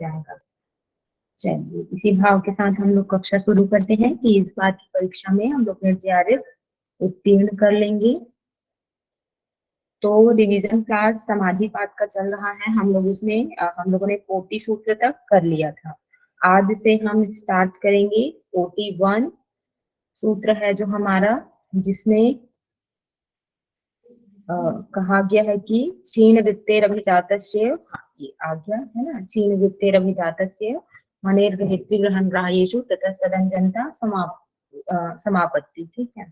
जाएगा। चलिए इसी भाव के साथ हम लोग कक्षा शुरू करते हैं कि इस बार की परीक्षा में हम लोग जेआरएफ उत्तीर्ण कर लेंगे। तो रिवीजन क्लास समाधि पाठ का चल रहा है, हम लोग उसमें हम लोगों ने 40 सूत्र तक कर लिया था। आज से हम स्टार्ट करेंगे 41 सूत्र है जो हमारा, जिसमें कहा गया है कि क्षीण वित्तेरभिजातस्य, ये आ गया है ना, क्षीण वित्तेरभिजातस्य मनेर्गहित्रिग्रहण ग्राह्येषु ततस्तदंजनता समापत्ति। ठीक है,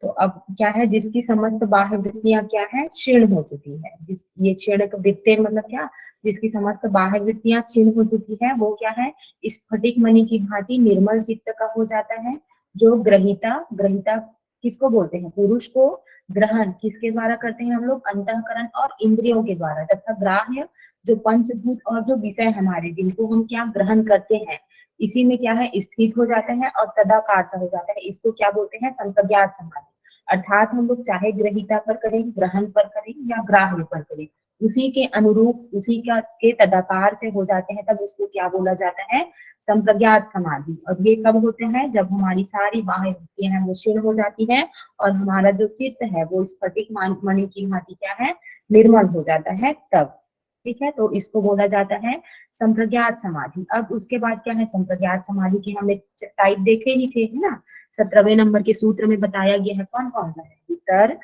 तो अब क्या है, जिसकी समस्त बाह्य वृत्तियां क्या है, क्षीण हो चुकी है। जिस ये क्षीण वृत्तेर मतलब क्या, जिसकी समस्त बाह्य वृत्तियां क्षीण हो चुकी है, वो क्या है, स्फटिक मणि की भांति निर्मल चित्त का हो जाता है। जो ग्रहिता, ग्रहिता किसको बोलते हैं, पुरुष को। ग्रहण किसके द्वारा करते हैं हम लोग, अंतःकरण और इंद्रियों के द्वारा। तथा ग्राह्य जो पंचभूत और जो विषय हमारे, जिनको हम क्या ग्रहण करते हैं, इसी में क्या है स्थित हो जाता है और तदाकार सा हो जाता है। इसको क्या बोलते हैं, संप्रज्ञात समाधि। अर्थात हम लोग चाहे ग्रहिता पर करें, ग्रहण पर करें या ग्राह्य पर करें, उसी के अनुरूप, उसी का के तदाकार से हो जाते हैं, तब उसको क्या बोला जाता है, संप्रज्ञात समाधि। और ये कब होते हैं, जब हमारी सारी बाह्य वृत्तियां हैं वो क्षीण हो जाती है और हमारा जो चित्त है वो स्फटिक मणि की भांति क्या है, निर्मल हो जाता है तब। ठीक है, तो इसको बोला जाता है संप्रज्ञात समाधि। अब उसके बाद क्या है, संप्रज्ञात समाधि के हमने टाइप देखे ही थे, है ना। 17वें नंबर के सूत्र में बताया गया है कौन कौन सा है, वितर्क,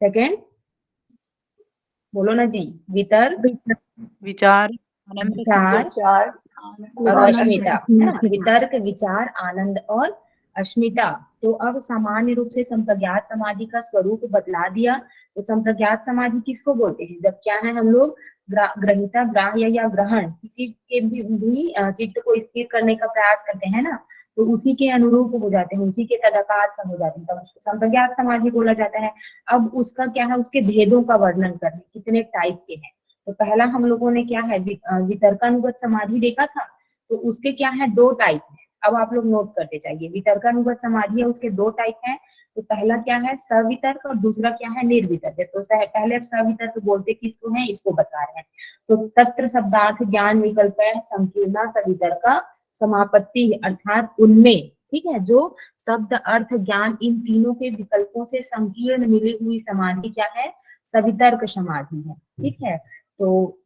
सेकंड बोलो ना जी, वितर्क, विचार, विचार और अश्मिता, है ना। वितर्क, विचार, आनंद और अश्मिता। तो अब सामान्य रूप से संप्रज्ञात समाधि का स्वरूप बतला दिया। तो संप्रज्ञात समाधि किसको बोलते हैं, जब क्या है हम लोग ग्रहिता, ग्राह्य या ग्रहण किसी के भी चित्त को स्थिर करने का प्रयास करते हैं ना, तो उसी के अनुरूप हो जाते हैं, उसी के तदाकार से हो जाते हैं, तब उसको संप्रज्ञात समाधि बोला जाता है। अब उसका क्या है, उसके भेदों का वर्णन करने, कितने टाइप के हैं। तो पहला हम लोगों ने क्या है, वितर्कानुगत समाधि देखा था। तो उसके क्या है, दो टाइप है। अब आप लोग नोट करते जाइए, वितर्कानुगत समाधि है उसके दो टाइप है। तो पहला क्या है, सवितर्क, और दूसरा क्या है, निर्वितर्क। तो पहले अब सवितर्क बोलते किसको हैं, इसको बता रहे हैं। तो तत्र शब्दार्थ ज्ञान विकल्प है संकीर्णा सवितर्क समापत्ति, अर्थात उनमें, ठीक है, जो शब्द अर्थ ज्ञान इन तीनों के विकल्पों से संकीर्ण मिली हुई समाधि क्या है, सवितर्क समाधि है। ठीक है, तो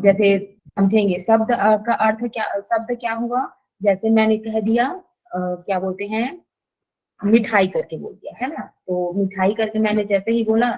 जैसे समझेंगे शब्द का अर्थ क्या, शब्द क्या हुआ, जैसे मैंने कह दिया क्या बोलते हैं, मिठाई करके बोल दिया, है ना। तो मिठाई करके मैंने जैसे ही बोला,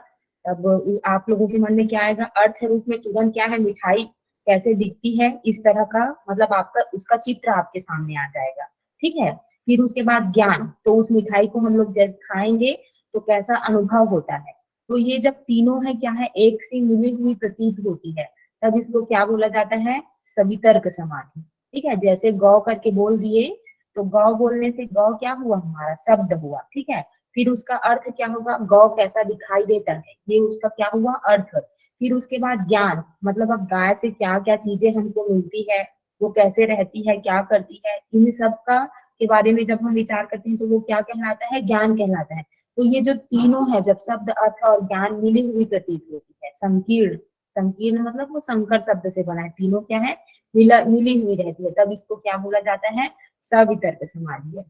तब आप लोगों के मन में क्या आएगा, अर्थ रूप में तुरंत क्या है, मिठाई कैसे दिखती है, इस तरह का मतलब आपका उसका चित्र आपके सामने आ जाएगा। ठीक है, फिर उसके बाद ज्ञान, तो उस मिठाई को हम लोग जब खाएंगे तो कैसा अनुभव होता है। तो ये जब तीनों है क्या है, एक सी मिली हुई प्रतीत होती है, तब इसको क्या बोला जाता है, सवितर्क समाधि। ठीक है, जैसे गौ करके बोल दिए, तो गौ बोलने से गौ क्या हुआ, हमारा शब्द हुआ। ठीक है, फिर उसका अर्थ क्या होगा, गौ कैसा दिखाई देता है, ये उसका क्या हुआ, अर्थ। फिर उसके बाद ज्ञान, मतलब अब गाय से क्या क्या चीजें हमको मिलती है, वो कैसे रहती है, क्या करती है, इन सब का के बारे में जब हम विचार करते हैं तो वो क्या कहलाता है, ज्ञान कहलाता है। तो ये जो तीनों है, जब शब्द अर्थ और ज्ञान मिली हुई प्रतीत होती है, संकीर्ण, संकीर्ण मतलब वो संकर शब्द से बना है, तीनों क्या है, मिली हुई रहती है, तब इसको क्या बोला जाता है, सवितर्क समाधि है।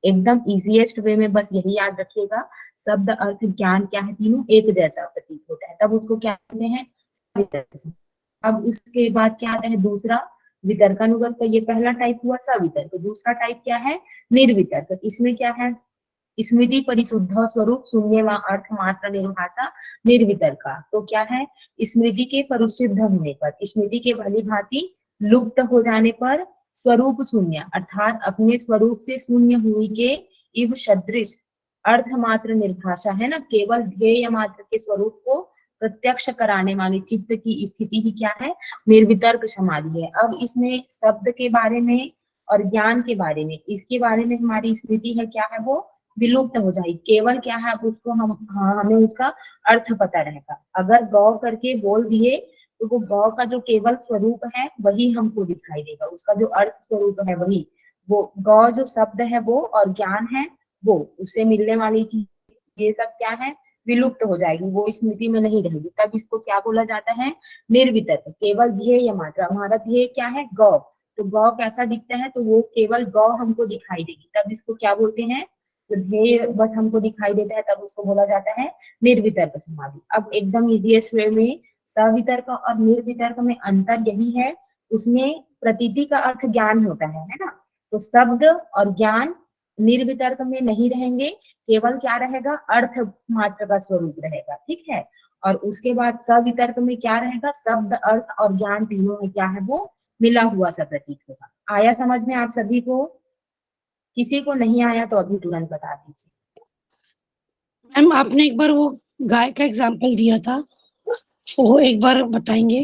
एकदम इजीएस्ट वे में बस यही याद रखिएगा, शब्द अर्थ ज्ञान क्या है, तीनों एक जैसा प्रतीत होता है, तब उसको क्या कहते हैं, सवितर्क समाधि। अब उसके बाद क्या आता है, दूसरा वितर्कानुगत का ये पहला टाइप हुआ सवितर्क। दूसरा टाइप क्या है, निर्वितर्क। इसमें क्या है, स्मृति परिशुद्ध स्वरूप शून्य व अर्थ मात्र निर्भाषा निर्वितर्का। तो क्या है, स्मृति के परिशुद्ध होने पर, स्मृति के भली भांति लुप्त हो जाने पर, स्वरूप शून्य अर्थात अपने स्वरूप से शून्य हुई के इव सदृश, अर्थ मात्र निर्भाषा है ना, केवल ध्येय मात्र के स्वरूप को प्रत्यक्ष कराने वाली चित्त की स्थिति ही क्या है, निर्वितर्क समाधि है। अब इसमें शब्द के बारे में और ज्ञान के बारे में, इसके बारे में हमारी स्मृति है क्या है, वो विलुप्त हो जाएगी। केवल क्या है, अब उसको हमें उसका अर्थ पता रहेगा। अगर गौ करके बोल दिए तो वो गौ का जो केवल स्वरूप है वही हमको दिखाई देगा, उसका जो अर्थ स्वरूप है वही, वो गौ जो शब्द है वो, और ज्ञान है वो, उससे मिलने वाली चीज, ये सब क्या है, विलुप्त हो जाएगी, वो स्मृति में नहीं रहेगी, तब इसको क्या बोला जाता है, निर्वितर्क। केवल ध्येय मात्रा, हमारा ध्येय क्या है, गौ, तो गौ कैसा दिखता है, तो वो केवल गौ हमको दिखाई देगी, तब इसको क्या बोलते हैं, तो ध्येय बस हमको दिखाई देता है, तब उसको बोला जाता है निर्वितर्क समाधि। अब एकदम इजीएस्ट वे में सवितर्क और निर्वितर्क में अंतर यही है, उसमें प्रतीति का अर्थ ज्ञान होता है ना, तो शब्द और ज्ञान निर्वितर्क में नहीं रहेंगे, केवल क्या रहेगा, अर्थ मात्र का स्वरूप रहेगा, ठीक है। और उसके बाद सवितर्क में क्या रहेगा, शब्द अर्थ और ज्ञान तीनों में क्या है, वो मिला हुआ सा प्रतीत होगा। आया समझ में आप सभी को, किसी को नहीं आया तो अभी तुरंत बता दीजिए। मैम आपने एक बार वो गाय का एग्जाम्पल दिया था, वो एक बार बताएंगे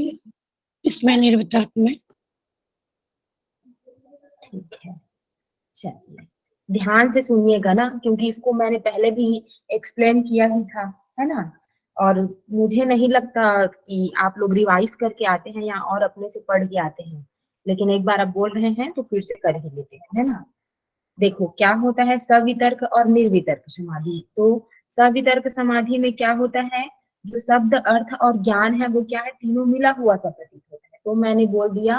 इसमें निर्वितर्क में। ठीक है, चलिए ध्यान से सुनिएगा ना, क्योंकि इसको मैंने पहले भी एक्सप्लेन किया ही था, है ना, और मुझे नहीं लगता कि आप लोग रिवाइज करके आते हैं या और अपने से पढ़ के आते हैं, लेकिन एक बार आप बोल रहे हैं तो फिर से कर ही लेते हैं, है ना। देखो क्या होता है सवितर्क और निर्वितर्क समाधि, तो सवितर्क समाधि में क्या होता है, जो शब्द अर्थ और ज्ञान है वो क्या है, तीनों मिला हुआ सा प्रतीत होता है। तो मैंने बोल दिया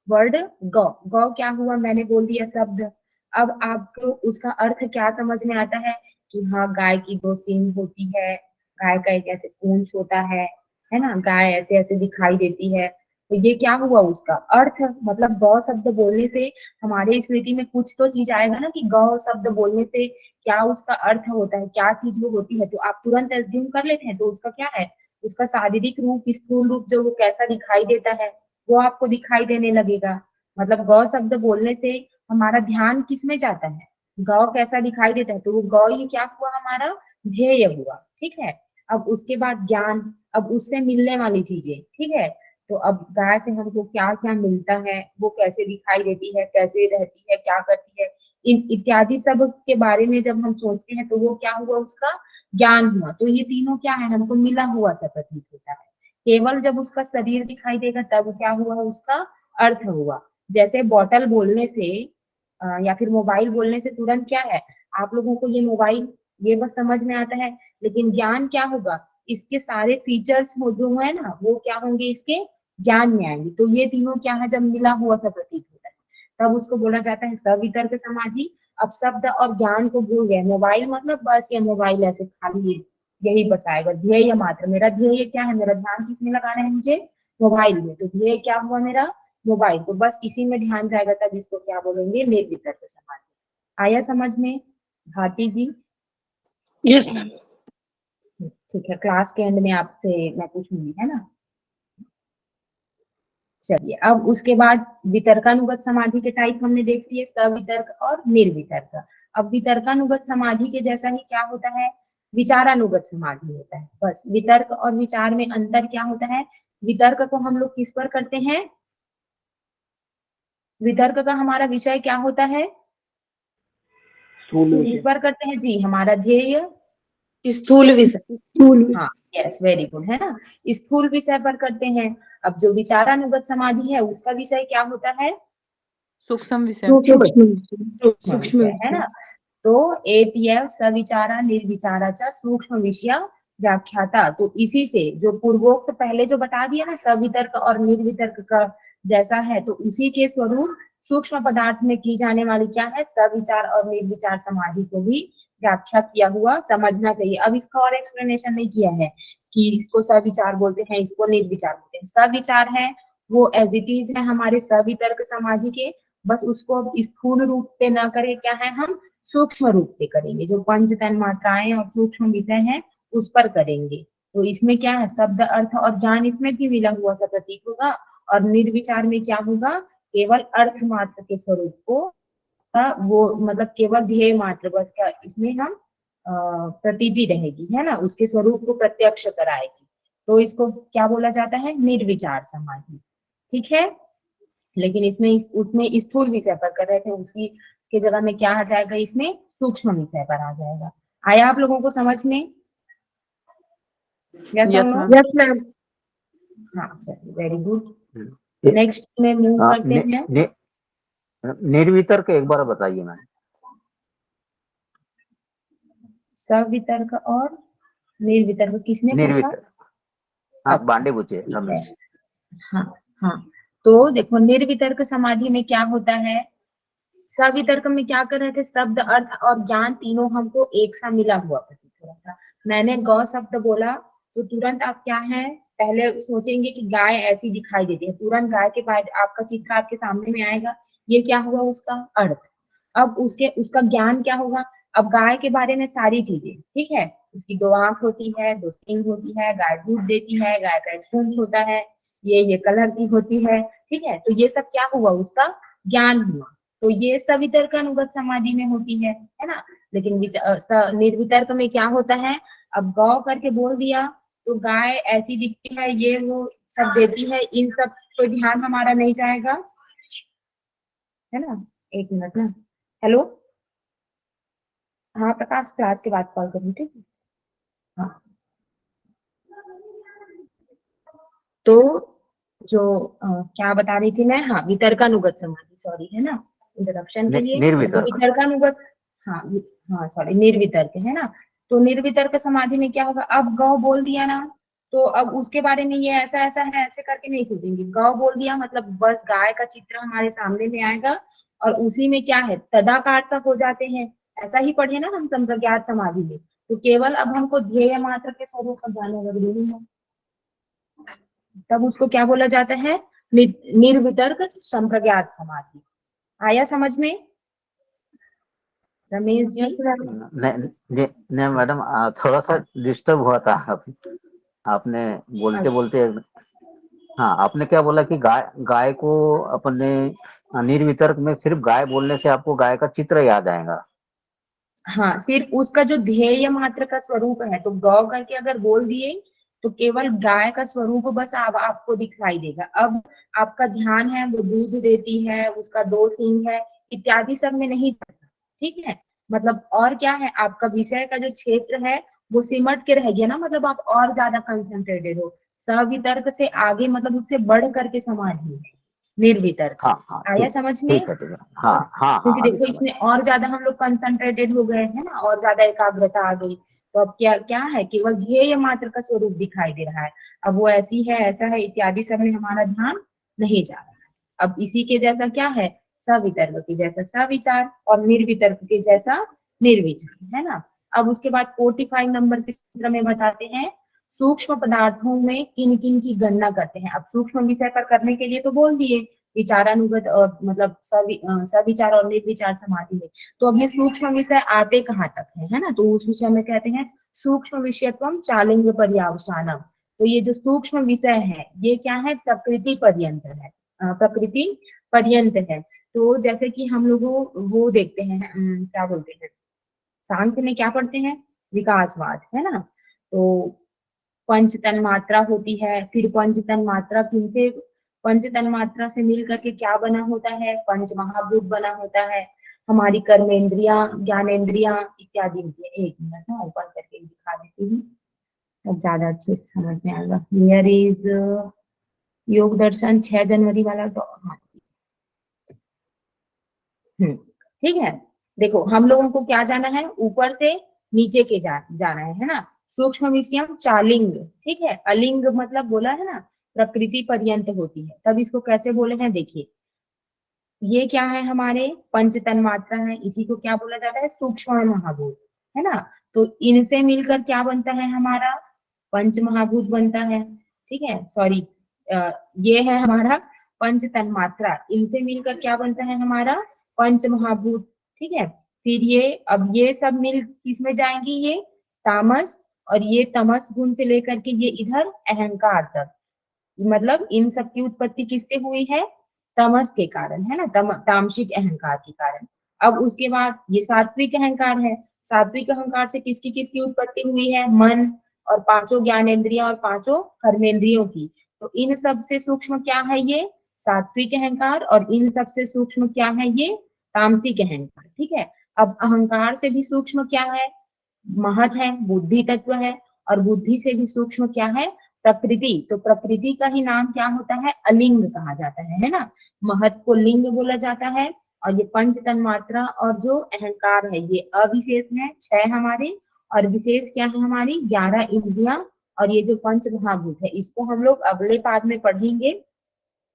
वर्ड गौ, गौ क्या हुआ, मैंने बोल दिया शब्द। अब आपको उसका अर्थ क्या समझ में आता है कि हाँ गाय की 2 सींग होती है, गाय का एक ऐसे पूंछ होता है ना, गाय ऐसे ऐसे दिखाई देती है, तो ये क्या हुआ उसका अर्थ, मतलब गौ शब्द बोलने से हमारे स्मृति में कुछ तो चीज आएगा ना, कि गौ शब्द बोलने से क्या उसका अर्थ होता है, क्या चीज वो होती है, तो आप तुरंत एज्यूम कर लेते हैं, तो उसका क्या है, उसका शारीरिक रूप, स्थूल रूप जो वो कैसा दिखाई देता है वो आपको दिखाई देने लगेगा। मतलब गौ शब्द बोलने से हमारा ध्यान किस में जाता है, गौ कैसा दिखाई देता है, तो वो गौ ये क्या हुआ, हमारा ध्येय हुआ, ठीक है। अब उसके बाद ज्ञान, अब उससे मिलने वाली चीजें, ठीक है। तो अब गाय से हमको क्या क्या मिलता है, वो कैसे दिखाई देती है, कैसे रहती है, क्या करती है, इन इत्यादि सब के बारे में जब हम सोचते हैं तो वो क्या हुआ, उसका ज्ञान हुआ। तो ये तीनों क्या है, हमको मिला हुआ सा प्रतीत होता है। केवल जब उसका शरीर दिखाई देगा तब क्या हुआ, उसका अर्थ हुआ। जैसे बॉटल बोलने से या फिर मोबाइल बोलने से तुरंत क्या है, आप लोगों को ये मोबाइल ये बस समझ में आता है, लेकिन ज्ञान क्या होगा, इसके सारे फीचर्स हो जो है ना वो क्या होंगे, इसके ज्ञान में आएंगे। तो ये तीनों क्या है, जब मिला हुआ सा प्रतीत होता है तब उसको बोला जाता है सवितर्क समाधि। अब शब्द और ज्ञान को भूल गए, मोबाइल मतलब बस ये मोबाइल ऐसे खाली यही बस आएगा, ध्येय मात्र, मेरा ध्येय क्या है, मेरा ध्यान किसमें लगाना है मुझे, मोबाइल में, तो ध्येय क्या हुआ मेरा, मोबाइल, तो बस इसी में ध्यान जाएगा, तब इसको क्या बोलेंगे, निर्वितर्क समाधि। आया समझ में भारती जी? Yes ma'am. ठीक है, क्लास के एंड में आपसे मैं पूछूंगी, है ना। चलिए अब उसके बाद वितर्कानुगत समाधि के टाइप हमने देख लिए, सवितर्क और निर्वितर्क। अब वितर्कानुगत समाधि के जैसा ही क्या होता है, विचारानुगत समाधि होता है। बस वितर्क और विचार में अंतर क्या होता है, वितर्क को हम लोग किस पर करते हैं, वितर्क का हमारा विषय क्या होता है, किस पर करते हैं जी, हमारा ध्येय, स्थूल विषय। हाँ यस वेरी गुड, है ना, स्थूल विषय पर करते हैं। अब जो विचारानुगत समाधि है उसका विषय क्या होता है, सूक्ष्म विषय। सूक्ष्म विषय, है ना। तो एतयेव सविचारा निर्विचारा च सूक्ष्म विषय व्याख्याता, तो इसी से जो पूर्वोक्त पहले जो बता दिया ना सवितर्क और निर्वितर्क का जैसा है, तो उसी के स्वरूप सूक्ष्म पदार्थ में की जाने वाली क्या है, सविचार और निर्विचार समाधि को भी व्याख्या किया हुआ समझना चाहिए। अब इसका और एक्सप्लेनेशन नहीं किया है कि इसको सविचार बोलते हैं, इसको निर्विचार बोलते हैं। सविचार है वो एज इट इज है हमारे सवितर्क समाधि के, बस उसको अब स्थूल रूप पे ना करे, क्या है हम सूक्ष्म रूप से करेंगे, जो पंच तन मात्राएं और सूक्ष्म विषय हैं उस पर करेंगे। तो इसमें क्या है, शब्द अर्थ और ज्ञान इसमें भी मिला हुआ सा प्रतीक होगा। और निर्विचार में क्या होगा, केवल अर्थ मात्र के स्वरूप को वो मतलब केवल ध्येय मात्र बस का इसमें हम प्रतीति रहेगी, है ना, उसके स्वरूप को प्रत्यक्ष कराएगी। तो इसको क्या बोला जाता है, निर्विचार समाधि, ठीक है। लेकिन इसमें उसमें स्थूल विषय पर कर रहे थे, उसकी के जगह में क्या आ जाएगा, इसमें सूक्ष्म विषय पर आ जाएगा। आया आप लोगों को समझ में? Yes ma'am. Yes ma'am. हाँ चलिए वेरी गुड। नेक्स्ट में मूव करते हैं। निर्वितर्क एक बार बताइए मैम। सवितर्क और निर्वितर्क किसने पूछा? निर्वितर्क। हाँ, अच्छा, बांडे पूछे ठीक रमेश। है। हाँ हाँ, तो देखो निर्वितर्क समाधि में क्या होता है, सवितर्क में क्या कर रहे थे, शब्द अर्थ और ज्ञान तीनों हमको एक सा मिला हुआ प्रतीत हो रहा था। मैंने गौ शब्द बोला तो तुरंत आप क्या है, पहले सोचेंगे कि गाय ऐसी दिखाई देती है, तुरंत गाय के बाद आपका चित्र आपके सामने में आएगा, ये क्या हुआ उसका अर्थ। अब उसके उसका ज्ञान क्या होगा, अब गाय के बारे में सारी चीजें, ठीक है, उसकी दो आंख होती है, दो सींग होती है, गाय दूध देती है, गाय का एक पूंछ होता है, ये कलर की होती है, ठीक है, तो ये सब क्या हुआ, उसका ज्ञान हुआ। तो ये सवितर्क अनुगत समाधि में होती है ना। लेकिन निर्वितर्क में क्या होता है, अब गौ करके बोल दिया तो गाय ऐसी दिखती है, ये वो सब देती है, इन सब पे ध्यान हमारा नहीं जाएगा, है ना। एक मिनट ना, हेलो, हाँ प्रकाश, क्लास के बाद कॉल करूँ, ठीक है। हाँ, तो जो क्या बता रही थी मैं, हाँ वितर्कानुगत समाधि, सॉरी है ना, इंटरप्शन के लिए। तो निर्वितर्क। वितर्कानुगत, हाँ हाँ सॉरी, निर्वितर्क है ना। तो निर्वितर्क समाधि में क्या होगा, अब गौ बोल दिया ना, तो अब उसके बारे में ये ऐसा ऐसा है ऐसे करके नहीं सोचेंगे, गौ बोल दिया मतलब बस गाय का चित्र हमारे सामने में आएगा और उसी में क्या है, तदाकार सा हो जाते हैं। ऐसा ही पढ़े ना हम संप्रज्ञात समाधि में, तो केवल अब हमको ध्येय मात्र के स्वरूप का ज्ञान होगा, जरूरी है, तब उसको क्या बोला जाता है, निर्वितर्क संप्रज्ञात समाधि। आया समझ में रमेश जी? Yes ma'am. नहीं नहीं मैडम, थोड़ा सा डिस्टर्ब हुआ था आपने बोलते बोलते। हाँ, आपने क्या बोला कि गाय गाय को अपने निर्वितर्क में सिर्फ गाय बोलने से आपको गाय का चित्र याद आएगा। हाँ, सिर्फ उसका जो ध्येय मात्र का स्वरूप है, तो गौ करके अगर बोल दिए तो केवल गाय का स्वरूप बस आपको दिखाई देगा। अब आपका ध्यान है वो दूध देती है, उसका दो सींग है इत्यादि सब में नहीं जाता, ठीक है। मतलब और क्या है, आपका विषय का जो क्षेत्र है वो सिमट के रह गया ना, मतलब आप और ज्यादा कंसंट्रेटेड हो। सवितर्क से आगे मतलब उससे बढ़ करके समाधि है निर्वितर्क। हाँ हाँ, आया ठीक समझ में? ठीक है, ठीक है। हाँ हाँ क्योंकि हाँ, अभी देखो समझ। इसमें और ज्यादा हम लोग कंसंट्रेटेड हो गए हैं ना, और ज्यादा एकाग्रता आ गई, तो अब क्या क्या है, केवल ध्येय मात्र का स्वरूप दिखाई दे रहा है। अब वो ऐसी है ऐसा है इत्यादि सब में हमारा ध्यान नहीं जा रहा है। अब इसी के जैसा क्या है, सवितर्क के जैसा सविचार और निर्वितर्क के जैसा निर्विचार, है ना। अब उसके बाद 45 नंबर के सूत्र में बताते हैं, सूक्ष्म पदार्थों में किन किन की गणना करते हैं। अब सूक्ष्म विषय पर करने के लिए तो बोल दिए विचारानुगत और मतलब सविचार और निर्विचार समाधि में, तो अब ये सूक्ष्म विषय आते कहाँ तक है ना, तो उस विषय में कहते हैं सूक्ष्म विषयत्वम चालिंग पर्यावसानम। तो ये जो सूक्ष्म विषय है ये क्या है, प्रकृति पर्यंत है, प्रकृति पर्यंत है। तो जैसे कि हम लोगों वो देखते हैं, क्या बोलते हैं, सांख्य में क्या पढ़ते हैं, विकासवाद, है ना। तो पंच तन मात्रा होती है, फिर पंच तन मात्रा फिर से पंच तन मात्रा से मिल करके क्या बना होता है, पंच महाभूत बना होता है, हमारी कर्मेंद्रिया, ज्ञानेन्द्रिया इत्यादि होती है। एक मिनट ना ओपन करके दिखा देती हूँ, तब ज्यादा अच्छे से समझ में आएगा। हियर इज योग दर्शन 6 जनवरी वाला, तो हाँ ठीक है। देखो हम लोगों को क्या जाना है, ऊपर से नीचे के जाना है ना। सूक्ष्म विषयम चालिंग, ठीक है, अलिंग मतलब बोला है ना, प्रकृति पर्यंत होती है, तब इसको कैसे बोले हैं देखिए, ये क्या है, हमारे पंच तन मात्रा है, इसी को क्या बोला जाता है, सूक्ष्म महाभूत, है ना। तो इनसे मिलकर क्या बनता है हमारा, पंच महाभूत बनता है, ठीक है, सॉरी, ये है हमारा पंच तन मात्रा, इनसे मिलकर क्या बनता है हमारा पंच महाभूत, ठीक है। फिर ये अब ये सब मिल किसमें जाएंगी, ये तामस, और ये तमस गुण से लेकर के ये इधर अहंकार तक, मतलब इन सब की उत्पत्ति किससे हुई है, तमस के कारण, है ना, तामसिक अहंकार के कारण। अब उसके बाद ये सात्विक अहंकार है, सात्विक अहंकार से किसकी किसकी उत्पत्ति हुई है, मन और पांचों ज्ञानेन्द्रियों और पांचों कर्मेंद्रियों की। तो इन सब से सूक्ष्म क्या है, ये सात्विक अहंकार, और इन सब से सूक्ष्म क्या है, ये तामसिक अहंकार, ठीक है। अब अहंकार से भी सूक्ष्म क्या है, महत है, बुद्धि तत्व है, और बुद्धि से भी सूक्ष्म क्या है, प्रकृति। तो प्रकृति का ही नाम क्या होता है, अलिंग कहा जाता है ना। महत को लिंग बोला जाता है, और ये पंच तन मात्रा और जो अहंकार है ये अविशेष है, 6 हमारे, और विशेष क्या है हमारी 11 इंद्रियां और ये जो पंच महाभूत है, इसको हम लोग अगले पाद में पढ़ेंगे, है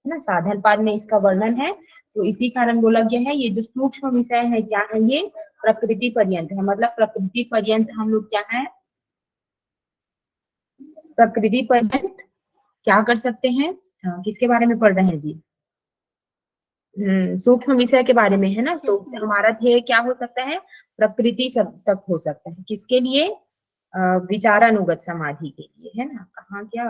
ना, साधन पाद में इसका वर्णन है। तो इसी कारण बोला गया है ये जो सूक्ष्म विषय है क्या है, ये प्रकृति पर्यंत है। मतलब प्रकृति पर्यंत हम लोग क्या है, प्रकृति पर्यंत क्या कर सकते हैं, किसके बारे में पढ़ रहे हैं जी, सूक्ष्म विषय के बारे में, है ना। तो हमारा ध्येय क्या हो सकता है, प्रकृति सब तक हो सकता है, किसके लिए, विचारानुगत समाधि के लिए, है ना। कहाँ क्या,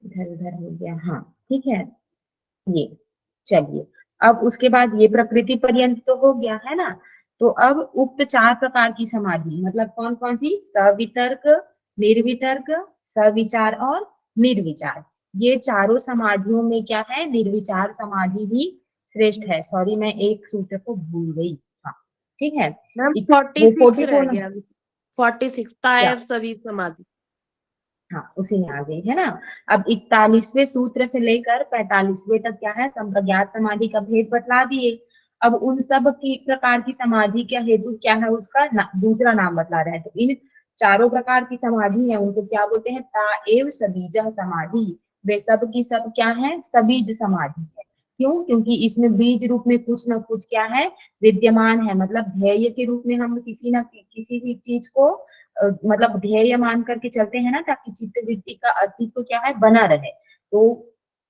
इधर उधर हो गया, हाँ ठीक है ये। चलिए, अब उसके बाद ये प्रकृति पर्यंत तो हो गया, है ना। तो अब उक्त 4 प्रकार की समाधि, मतलब कौन कौन सी, सवितर्क, निर्वितर्क, सविचार और निर्विचार, ये चारों समाधियों में क्या है, निर्विचार समाधि ही श्रेष्ठ है। सॉरी मैं एक सूत्र को भूल गई, हाँ ठीक है। मैम वो 46 रह 44 गया। 46 क्या, तायव सभी समाधि। हाँ उसी में आ गई, है ना। अब 41वें सूत्र से लेकर 45वें तक क्या है, संप्रज्ञात समाधि का भेद बतला दिए। अब उन सब की प्रकार की समाधि का हेतु क्या है, उसका दूसरा नाम बतला रहे हैं। तो इन चारों प्रकार की समाधि है उनको क्या बोलते हैं, ता एव सबीज समाधि। वे सब की सब क्या है, सबीज समाधि है। क्यों, क्योंकि इसमें बीज रूप में कुछ न कुछ क्या है, विद्यमान है। मतलब ध्येय के रूप में हम किसी न किसी भी चीज को मतलब ध्येय मान करके चलते हैं ना, ताकि चित्त वृत्ति का अस्तित्व क्या है, बना रहे। तो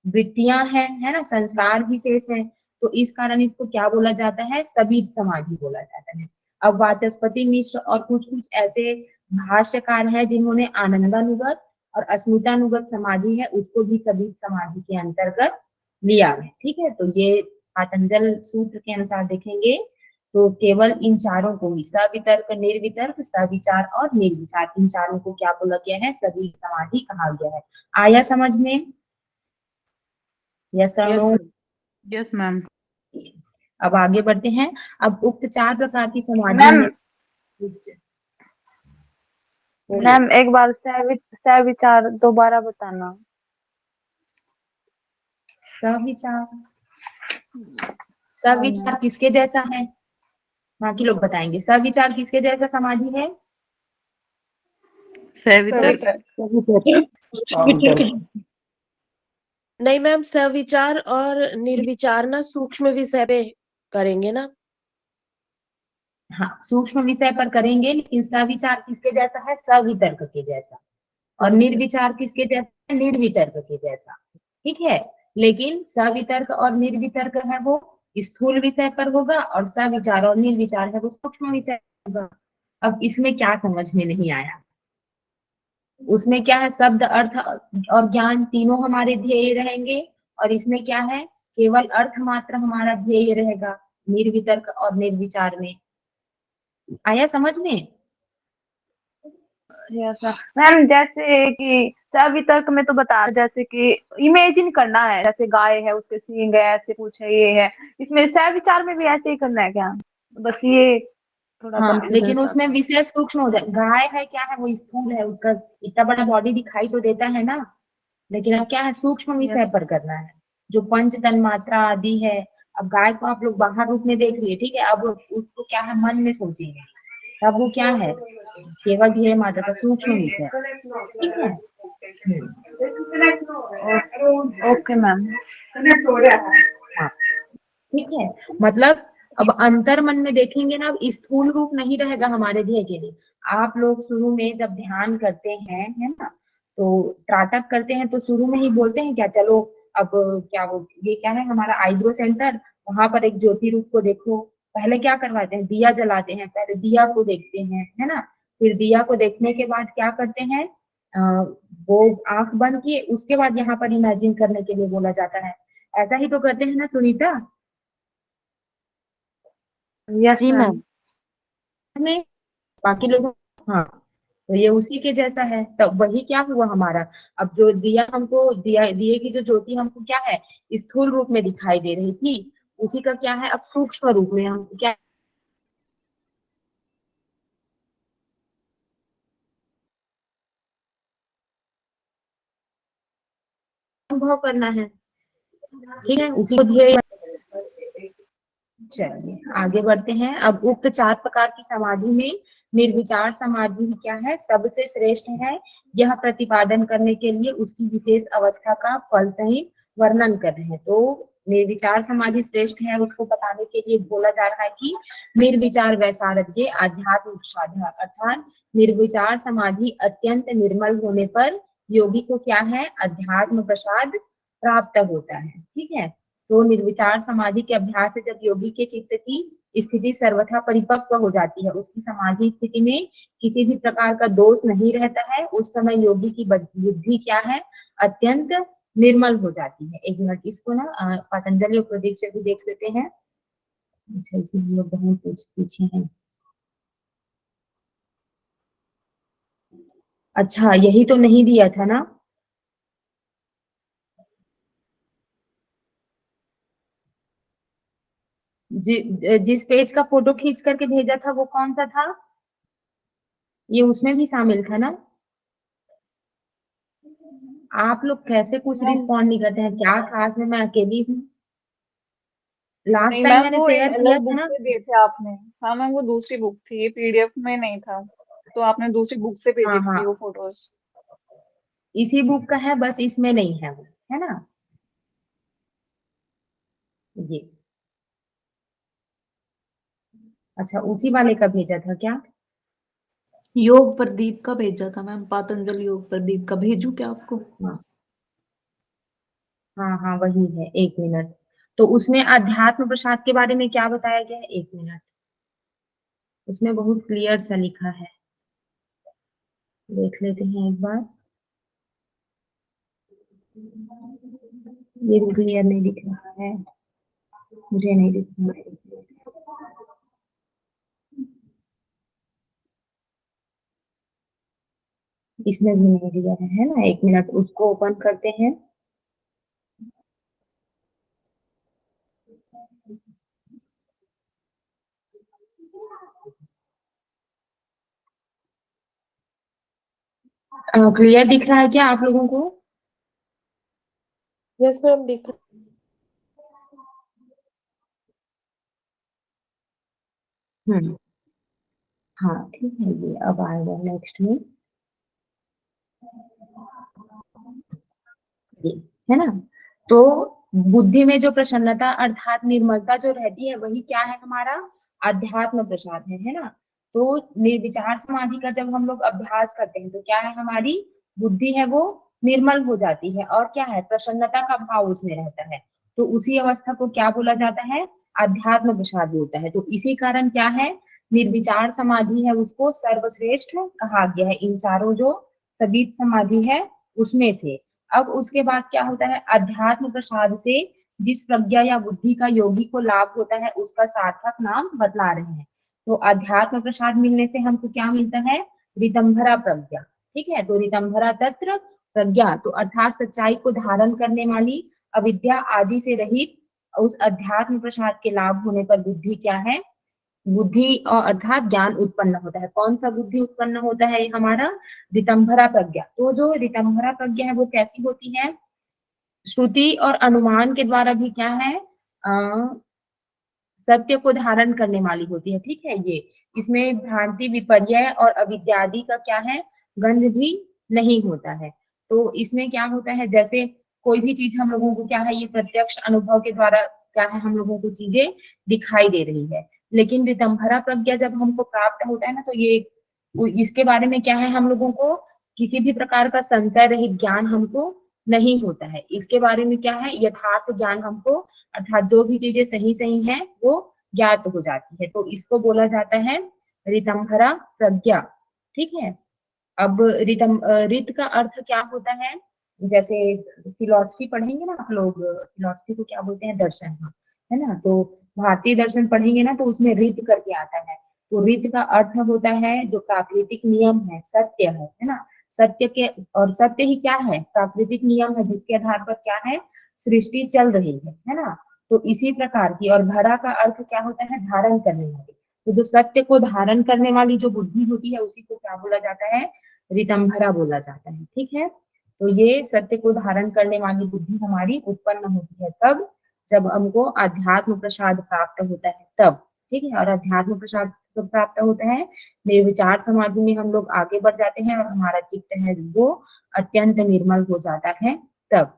वृत्तियां हैं, है ना, संस्कार विशेष है, तो इस कारण इसको क्या बोला जाता है, सबीज समाधि बोला जाता है। अब वाचस्पति मिश्र और कुछ कुछ ऐसे भाष्यकार हैं जिन्होंने आनंदानुगत और अस्मितानुगत समाधि है उसको भी सबीज समाधि के अंतर्गत लिया है। ठीक है, तो ये पातंजल सूत्र के अनुसार देखेंगे तो केवल इन चारों को ही, सवितर्क, निर्वितर्क, सविचार और निर्विचार, इन चारों को क्या बोला गया है, सभी समाधि कहा गया है। आया समझ में, यस और yes no. Sir. Yes ma'am. अब आगे बढ़ते हैं। अब उक्त 4 प्रकार की समाधि मैम में बोलिए। मैम एक बार सविचार दोबारा बताना। सविचार, हाँ सविचार मैम। किसके जैसा है, बाकी लोग बताएंगे, सविचार किसके जैसा समाधि है, सवितर्क। नहीं मैम, सविचार और निर्विचार ना सूक्ष्म विषय पे करेंगे ना। हाँ सूक्ष्म विषय पर करेंगे, लेकिन सविचार किसके जैसा है, सवितर्क के जैसा। और निर्विचार किसके जैसा है, निर्वितर्क के जैसा। ठीक है, लेकिन सवितर्क और निर्वितर्क है वो स्थूल विषय पर होगा, और सविचार और निर्विचार है वो सूक्ष्म विषय पर होगा। अब इसमें क्या समझ में नहीं आया, उसमें क्या है, शब्द अर्थ और ज्ञान तीनों हमारे ध्येय रहेंगे, और इसमें क्या है, केवल अर्थ मात्र हमारा ध्येय रहेगा, निर्वितर्क और निर्विचार में। आया समझ में। यस मैम, जैसे कि सवितर्क में तो बता रहे जैसे कि इमेजिन करना है, जैसे गाय है उसके सींग है, ऐसे कुछ है, ये है। इसमें सविचार में भी ऐसे ही करना है क्या? बस ये थोड़ा हाँ कंफ्यूजन लेकिन था। उसमें विषय सूक्ष्म हो जाए, गाय है क्या है, वो स्थूल है, उसका इतना बड़ा बॉडी दिखाई तो देता है ना, लेकिन अब क्या है, सूक्ष्म यस। विषय पर करना है, जो पंच तन मात्रा आदि है। अब गाय को आप लोग बाहर रूप में देख लिए, ठीक है, अब उसको क्या है, मन में सोचेंगे, तब वो क्या है, केवल ध्येय मात्रा का सूक्ष्म विषय। ठीक है। Okay ma'am. हाँ ठीक है, मतलब अब अंतर मन में देखेंगे ना, अब स्थूल रूप नहीं रहेगा हमारे ध्येय के लिए। आप लोग शुरू में जब ध्यान करते हैं, है ना, तो त्राटक करते हैं तो शुरू में ही बोलते हैं क्या, चलो अब क्या वो ये क्या है हमारा आईब्रो सेंटर, वहां पर एक ज्योति रूप को देखो। पहले क्या करवाते हैं, दिया जलाते हैं, पहले दिया को देखते हैं, है ना। फिर दिया को देखने के बाद क्या करते हैं, अ, वो आंख बंद किए, उसके बाद यहाँ पर इमेजिन करने के लिए बोला जाता है। ऐसा ही तो करते हैं ना सुनीता यस जी मैम। मैम। में, बाकी लोग, हाँ। तो ये उसी के जैसा है, तो वही क्या हुआ हमारा, अब जो दिया हमको, दिए की जो ज्योति हमको क्या है, स्थूल रूप में दिखाई दे रही थी, उसी का क्या है, अब सूक्ष्म रूप में हमको क्या अनुभव करना है। ठीक है, उसी को ध्येय। चलिए आगे बढ़ते हैं। अब उक्त 4 प्रकार की समाधि में निर्विचार समाधि क्या है, सबसे श्रेष्ठ है। यह प्रतिपादन करने के लिए उसकी विशेष अवस्था का फल सहित वर्णन कर रहे हैं। तो निर्विचार समाधि श्रेष्ठ है उसको बताने के लिए बोला जा रहा है कि निर्विचार वैसारध्य आध्यात्म प्रसाद है, अर्थात निर्विचार समाधि अत्यंत निर्मल होने पर योगी को क्या है, अध्यात्म प्रसाद प्राप्त होता है। ठीक है, तो निर्विचार समाधि के अभ्यास से जब योगी के चित्त की स्थिति सर्वथा परिपक्व हो जाती है, उसकी समाधि स्थिति में किसी भी प्रकार का दोष नहीं रहता है, उस समय योगी की बुद्धि क्या है, अत्यंत निर्मल हो जाती है। एक मिनट इसको ना पतंजलि उपदेश से भी देख लेते हैं। अच्छा, इसमें हम लोग बहुत कुछ पीछे हैं। अच्छा, यही तो नहीं दिया था ना। जिस पेज का फोटो खींच करके भेजा था वो कौन सा था, ये उसमें भी शामिल था ना। आप लोग कैसे कुछ रिस्पॉन्ड नहीं करते हैं, क्या क्लास में मैं अकेली हूँ। लास्ट नहीं टाइम मैम, मैंने वो एक शेयर किया अलग था बुक ना। से दिए थे आपने। हाँ मैम, वो दूसरी बुक थी, ये पीडीएफ में नहीं था, तो आपने दूसरी बुक से हाँ भेजी हाँ, थी वो फोटोज। इसी बुक का है, बस इसमें नहीं है वो, है ना। ये अच्छा, उसी वाले का भेजा था क्या। योग प्रदीप का भेजा था मैम, पतंजलि योग प्रदीप का भेजू क्या आपको? हाँ हाँ हाँ, वही है। एक मिनट, तो उसमें अध्यात्म प्रसाद के बारे में क्या बताया गया है, एक मिनट, उसमें बहुत क्लियर सा लिखा है, देख लेते हैं एक बार। ये भी क्लियर नहीं दिख रहा है, मुझे नहीं दिख रहा है। इसमें भी नहीं दिया है ना। एक मिनट, उसको ओपन करते हैं। क्लियर दिख रहा है क्या आप लोगों को। यस मैम, दिख हम्म, हाँ ठीक है, ये अब आएगा नेक्स्ट में, ये है ना। तो बुद्धि में जो प्रसन्नता अर्थात निर्मलता जो रहती है वही क्या है, हमारा अध्यात्म प्रसाद है ना। तो निर्विचार समाधि का जब हम लोग अभ्यास करते हैं तो क्या है, हमारी बुद्धि है वो निर्मल हो जाती है, और क्या है, प्रसन्नता का भाव उसमें रहता है। तो उसी अवस्था को क्या बोला जाता है, अध्यात्म प्रसाद बोलता है। तो इसी कारण क्या है, निर्विचार समाधि है उसको सर्वश्रेष्ठ कहा गया है इन चारों जो सभी समाधि है उसमें से। अब उसके बाद क्या होता है, अध्यात्म प्रसाद से जिस प्रज्ञा या बुद्धि का योगी को लाभ होता है उसका सार्थक नाम बतला रहे हैं। तो अध्यात्म प्रसाद मिलने से हमको क्या मिलता है, रितंभरा प्रज्ञा। ठीक है, तो रितंभरा तत्र प्रज्ञा, तो अर्थात सच्चाई को धारण करने वाली अविद्या आदि से रहित उस अध्यात्म प्रसाद के लाभ होने पर बुद्धि क्या है, बुद्धि और अर्थात ज्ञान उत्पन्न होता है। कौन सा बुद्धि उत्पन्न होता है, हमारा रितंभरा प्रज्ञा। तो जो रितंभरा प्रज्ञा है वो कैसी होती है, श्रुति और अनुमान के द्वारा भी क्या है, सत्य को धारण करने वाली होती है। ठीक है, ये इसमें भ्रांति विपर्य और अविद्यादि का क्या है, गंध भी नहीं होता है। तो इसमें क्या होता है, जैसे कोई भी चीज हम लोगों को क्या है, ये प्रत्यक्ष अनुभव के द्वारा क्या है, हम लोगों को चीजें दिखाई दे रही है। लेकिन रितंभरा प्रज्ञा जब हमको प्राप्त होता है ना, तो ये इसके बारे में क्या है, हम लोगों को किसी भी प्रकार का संशय रहित ज्ञान हमको नहीं होता है। इसके बारे में क्या है, यथार्थ ज्ञान हमको, अर्थात जो भी चीजें सही सही हैं वो ज्ञात हो जाती है। तो इसको बोला जाता है रितंभरा प्रज्ञा। ठीक है, अब रित का अर्थ क्या होता है, जैसे फिलॉसफी पढ़ेंगे ना आप लोग, फिलॉसफी को क्या बोलते हैं, दर्शन, है ना। तो भारतीय दर्शन पढ़ेंगे ना तो उसमें रित करके आता है। तो रित का अर्थ होता है जो प्राकृतिक नियम है, सत्य है ना। सत्य के, और सत्य ही क्या है, प्राकृतिक नियम है जिसके आधार पर क्या है, सृष्टि चल रही है ना। तो इसी प्रकार की, और भरा का अर्थ क्या होता है, धारण करने वाली। तो जो सत्य को धारण करने वाली जो बुद्धि होती है उसी को क्या बोला जाता है, रितंभरा बोला जाता है। ठीक है, तो ये सत्य को धारण करने वाली बुद्धि हमारी उत्पन्न होती है तब, जब हमको अध्यात्म प्रसाद प्राप्त होता है तब, ठीक है। और अध्यात्म प्रसाद कब प्राप्त होता है? निर्विचार समाधि में हम लोग आगे बढ़ जाते हैं और हमारा चित्त है वो अत्यंत निर्मल हो जाता है तब।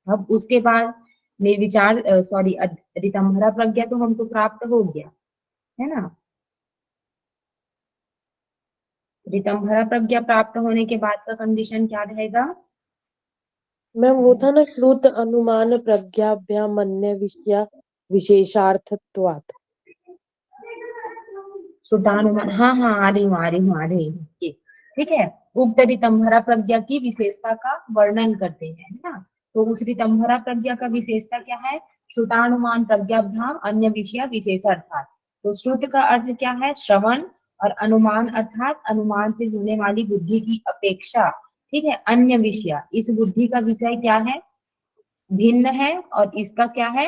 अब उसके बाद निर्विचार ऋतंभरा प्रज्ञा तो हमको प्राप्त हो गया है ना। ऋतंभरा प्रज्ञा प्राप्त होने के बाद का कंडीशन क्या रहेगा? मैम वो था ना, श्रुत अनुमान प्रज्ञाभ्यामन्य विषया विशेषार्थत्वात्। श्रुतानुमान, हाँ हाँ, आ रही हूँ ये, ठीक है। उक्त ऋतंभरा प्रज्ञा की विशेषता का वर्णन करते हैं, है ना। तो उस ऋतंभरा प्रज्ञा का विशेषता क्या है? श्रुतानुमान प्रज्ञाभ्याम अन्य विषय विशेषार्थात्। तो श्रुत का अर्थ क्या है? श्रवण, और अनुमान अर्थात अनुमान से होने वाली बुद्धि की अपेक्षा, ठीक है, अन्य विषय, इस बुद्धि का विषय क्या है? भिन्न है, और इसका क्या है?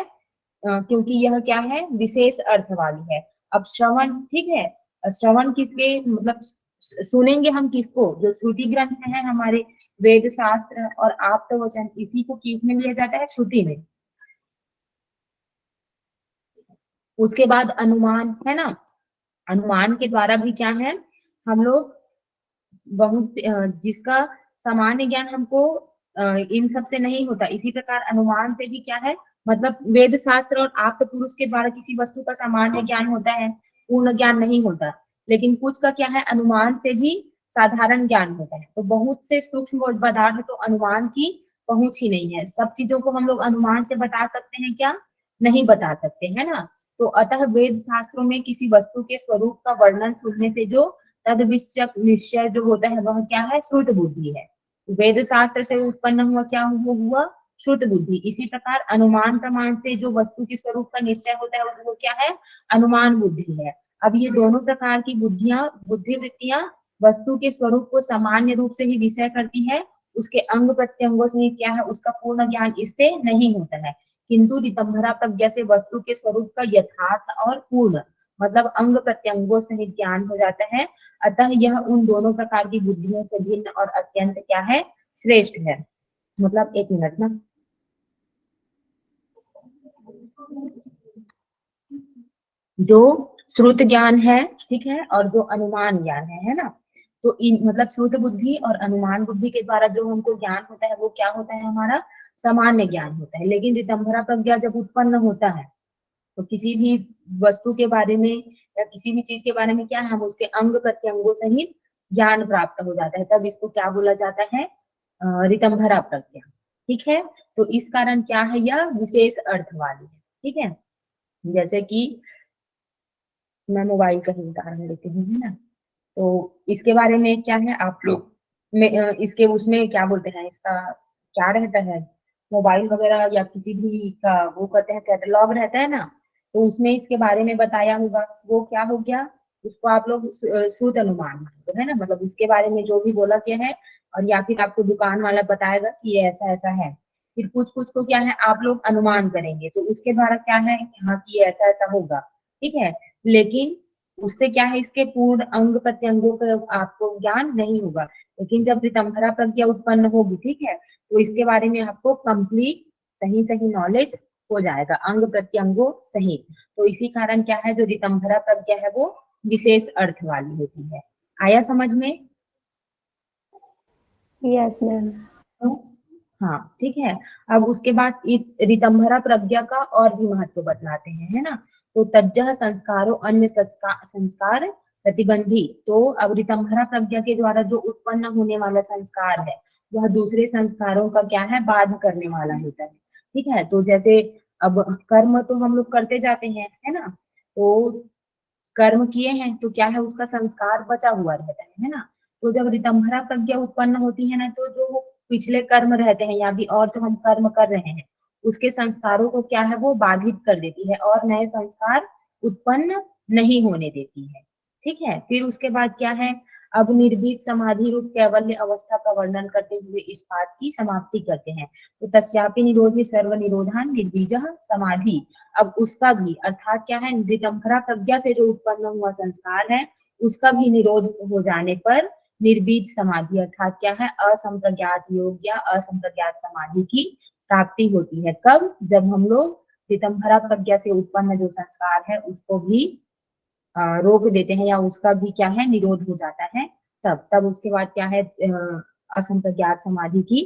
क्योंकि यह क्या है? विशेष अर्थ वाली है। अब श्रवण, ठीक है, श्रवण किसके, मतलब सुनेंगे हम किसको? जो श्रुति ग्रंथ है हमारे वेद शास्त्र और आप्त वचन, इसी को किस में लिया जाता है? श्रुति में। उसके बाद अनुमान, है ना। अनुमान के द्वारा भी क्या है, हम लोग बहुत जिसका सामान्य ज्ञान हमको इन सब से नहीं होता, इसी प्रकार अनुमान से भी क्या है, मतलब वेद शास्त्र और आप्त पुरुष के द्वारा किसी वस्तु का सामान्य ज्ञान होता है, पूर्ण ज्ञान नहीं होता। लेकिन कुछ का क्या है, अनुमान से भी साधारण ज्ञान होता है। तो बहुत से सूक्ष्म पदार्थ तो अनुमान की पहुंच ही नहीं है। सब चीजों को हम लोग अनुमान से बता सकते हैं क्या? नहीं बता सकते, है ना। तो अतः वेद शास्त्रों में किसी वस्तु के स्वरूप का वर्णन सुनने से जो तद निश्चय जो होता है वह क्या है? श्रुत बुद्धि है। वेद शास्त्र से उत्पन्न हुआ क्या हुआ? श्रुत बुद्धि। इसी प्रकार अनुमान प्रमाण से जो वस्तु के स्वरूप का निश्चय होता है वो क्या है? अनुमान बुद्धि है। अब ये दोनों प्रकार की बुद्धि वृत्तियां वस्तु के स्वरूप को सामान्य रूप से ही विषय करती है, उसके अंग प्रत्यंगों से ही क्या है, उसका पूर्ण ज्ञान इससे नहीं होता है। किंतु ऋतंभरा प्रज्ञा से वस्तु के स्वरूप का यथार्थ और पूर्ण, मतलब अंग प्रत्यंगों से ज्ञान हो जाता है। अतः यह उन दोनों प्रकार की बुद्धियों से भिन्न और अत्यंत क्या है? श्रेष्ठ है। मतलब एक मिनट ना, जो श्रुत ज्ञान है, ठीक है, और जो अनुमान ज्ञान है ना, तो इन मतलब श्रुत बुद्धि और अनुमान बुद्धि के द्वारा जो हमको ज्ञान होता है वो क्या होता है? हमारा सामान्य ज्ञान होता है। लेकिन ऋतंभरा प्रज्ञा जब उत्पन्न होता है तो किसी भी वस्तु के बारे में या किसी भी चीज के बारे में क्या है, हम उसके अंग प्रत्यंगों सहित ज्ञान प्राप्त हो जाता है, तब इसको क्या बोला जाता है? ऋतंभरा प्रज्ञा, ठीक है। तो इस कारण क्या है, यह विशेष अर्थ वाली है, ठीक है। जैसे कि मैं मोबाइल का ही उदाहरण लेती हूँ, है ना। तो इसके बारे में क्या है, आप लोग में इसके उसमें क्या बोलते हैं, इसका क्या रहता है, मोबाइल वगैरह या किसी भी का वो कहते हैं कैटलॉग रहता है ना, तो उसमें इसके बारे में बताया होगा। वो क्या हो गया, उसको आप लोग श्रुत अनुमान मानते हो, है ना। मतलब इसके बारे में जो भी बोला गया है, और या फिर आपको दुकान वाला बताएगा कि ये ऐसा ऐसा है, फिर कुछ कुछ को क्या है आप लोग अनुमान करेंगे, तो उसके द्वारा क्या है, हाँ कि ये ऐसा ऐसा होगा, ठीक है। लेकिन उससे क्या है, इसके पूर्ण अंग प्रत्यंगों का आपको ज्ञान नहीं होगा। लेकिन जब ऋतंभरा प्रज्ञा उत्पन्न होगी, ठीक है, तो इसके बारे में आपको कंप्लीट सही सही नॉलेज हो जाएगा, अंग प्रत्यंगों सहित। तो इसी कारण क्या है, जो ऋतंभरा प्रज्ञा है वो विशेष अर्थ वाली होती है। आया समझ में? Yes ma'am. हाँ, ठीक है। अब उसके बाद इस ऋतंभरा प्रज्ञा का और भी महत्व बतलाते हैं, है ना। तो तज्जह संस्कारों अन्य संस्कार प्रतिबंधी। तो अब ऋतंभरा प्रज्ञा के द्वारा जो उत्पन्न होने वाला संस्कार है वह दूसरे संस्कारों का क्या है, बाध करने वाला होता है, ठीक है। तो जैसे अब कर्म तो हम लोग करते जाते हैं, है ना। तो कर्म किए हैं तो क्या है, उसका संस्कार बचा हुआ रहता है ना। तो जब ऋतंभरा प्रज्ञा उत्पन्न होती है ना, तो जो पिछले कर्म रहते हैं या भी और जो हम कर्म कर रहे हैं उसके संस्कारों को क्या है, वो बाधित कर देती है और नए संस्कार उत्पन्न नहीं होने देती है, ठीक है। फिर उसके बाद क्या है, अब निर्भीत समाधि रूप कैवल्य अवस्था का वर्णन करते हुए इस बात की समाप्ति करते हैं। तो तस्यापि निरोधे सर्व निरोधान निर्बीजः समाधि। अब उसका भी अर्थात क्या है, ऋतंभरा प्रज्ञा से जो उत्पन्न हुआ संस्कार है उसका भी निरोध हो जाने पर निर्बीज समाधि अर्थात क्या है, असंप्रज्ञात योग या असंप्रज्ञात समाधि की प्राप्ति होती है। कब? जब हम लोग ऋतंभरा प्रज्ञा से उत्पन्न जो संस्कार है उसको भी रोक देते हैं, या उसका भी क्या है निरोध हो जाता है। तब उसके बाद क्या है असंप्रज्ञात समाधि की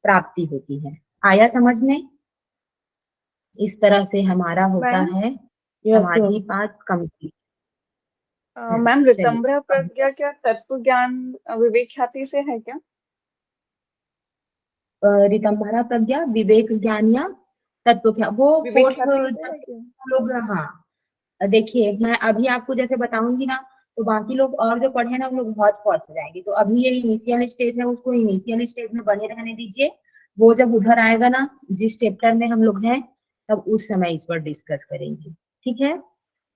प्राप्ति होती है। आया समझ में? इस तरह से हमारा होता मैम है यस समाधि पाठ कंप्लीट। मैम चलिए ऋतंभरा प्रज्ञा क्या तत्व ज्ञान विवेक ख्याति से है क्या? ऋतंभरा प्रज्ञा विवेक ज्ञान या तत्व क्या वो विवेक कोर्स ख्याति से जब है से क्या? लोग, हाँ देखिए मैं अभी आपको जैसे बताऊंगी ना, तो बाकी लोग और जो पढ़े ना उन लोग बहुत पहुंच हो जाएंगे। तो अभी ये इनिशियल स्टेज है, उसको इनिशियल स्टेज में बने रहने दीजिए। वो जब उधर आएगा ना जिस चैप्टर में हम लोग हैं, तब उस समय इस पर डिस्कस करेंगे, ठीक है।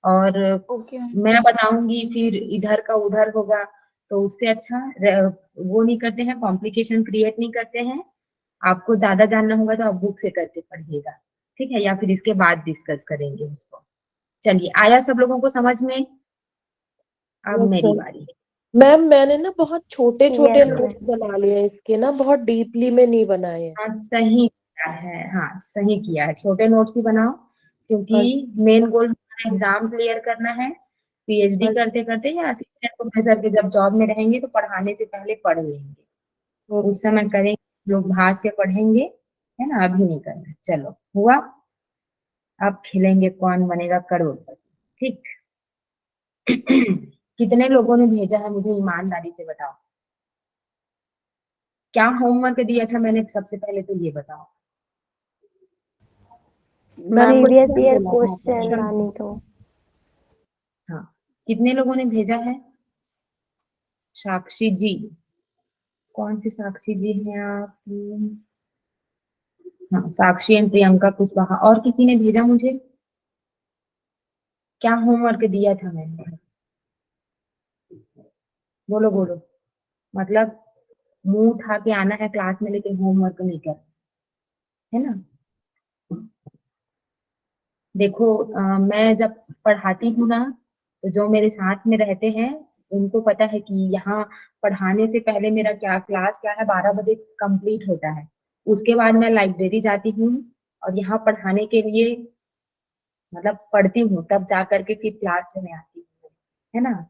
और ओके मैं बताऊंगी फिर इधर का उधर होगा, तो उससे अच्छा वो नहीं करते हैं, कॉम्प्लिकेशन क्रिएट नहीं करते हैं। आपको ज्यादा जानना होगा तो आप बुक से करके पढ़िएगा, ठीक है, या फिर इसके बाद डिस्कस करेंगे उसको। चलिए आया सब लोगों को समझ में? अब यस मेरी मैम। बारी। मैम मैंने ना बहुत छोटे छोटे यस नोट्स बना लिए हैं इसके ना, बहुत डीपली में नहीं बनाए हैं। हाँ सही किया है, हाँ सही किया है, छोटे नोट्स ही बनाओ, क्योंकि मेन गोल एग्जाम क्लियर करना है। पीएचडी अच्छा, करते करते या असिस्टेंट प्रोफेसर के जब जॉब में रहेंगे तो पढ़ाने से पहले पढ़ लेंगे, उस ओके। समय करेंगे, लोग भाष्य पढ़ेंगे, है ना, अभी नहीं करना। चलो हुआ, अब खेलेंगे कौन बनेगा करोड़पति, ठीक। कितने लोगों ने भेजा है मुझे ईमानदारी से बताओ, क्या होमवर्क दिया था मैंने, सबसे पहले तो ये बताओ। मैम को प्रीवियस क्या ईयर बोला था क्वेश्चन आपने? लाने को। हाँ कितने लोगों ने भेजा है? साक्षी जी, कौन सी साक्षी जी हैं आप? हाँ साक्षी एंड प्रियंका कुशवाहा। और किसी ने भेजा मुझे? क्या होमवर्क दिया था मैंने? बोलो बोलो, मतलब मुंह उठा के आना है क्लास में लेकिन होमवर्क नहीं कर, है ना। देखो मैं जब पढ़ाती हूँ ना, तो जो मेरे साथ में रहते हैं उनको पता है कि यहाँ पढ़ाने से पहले मेरा क्या क्लास क्या है, 12 बजे कंप्लीट होता है। उसके बाद मैं लाइब्रेरी जाती हूँ और यहाँ पढ़ाने के लिए मतलब पढ़ती हूँ, तब जा करके फिर क्लास में आती हूँ, है ना।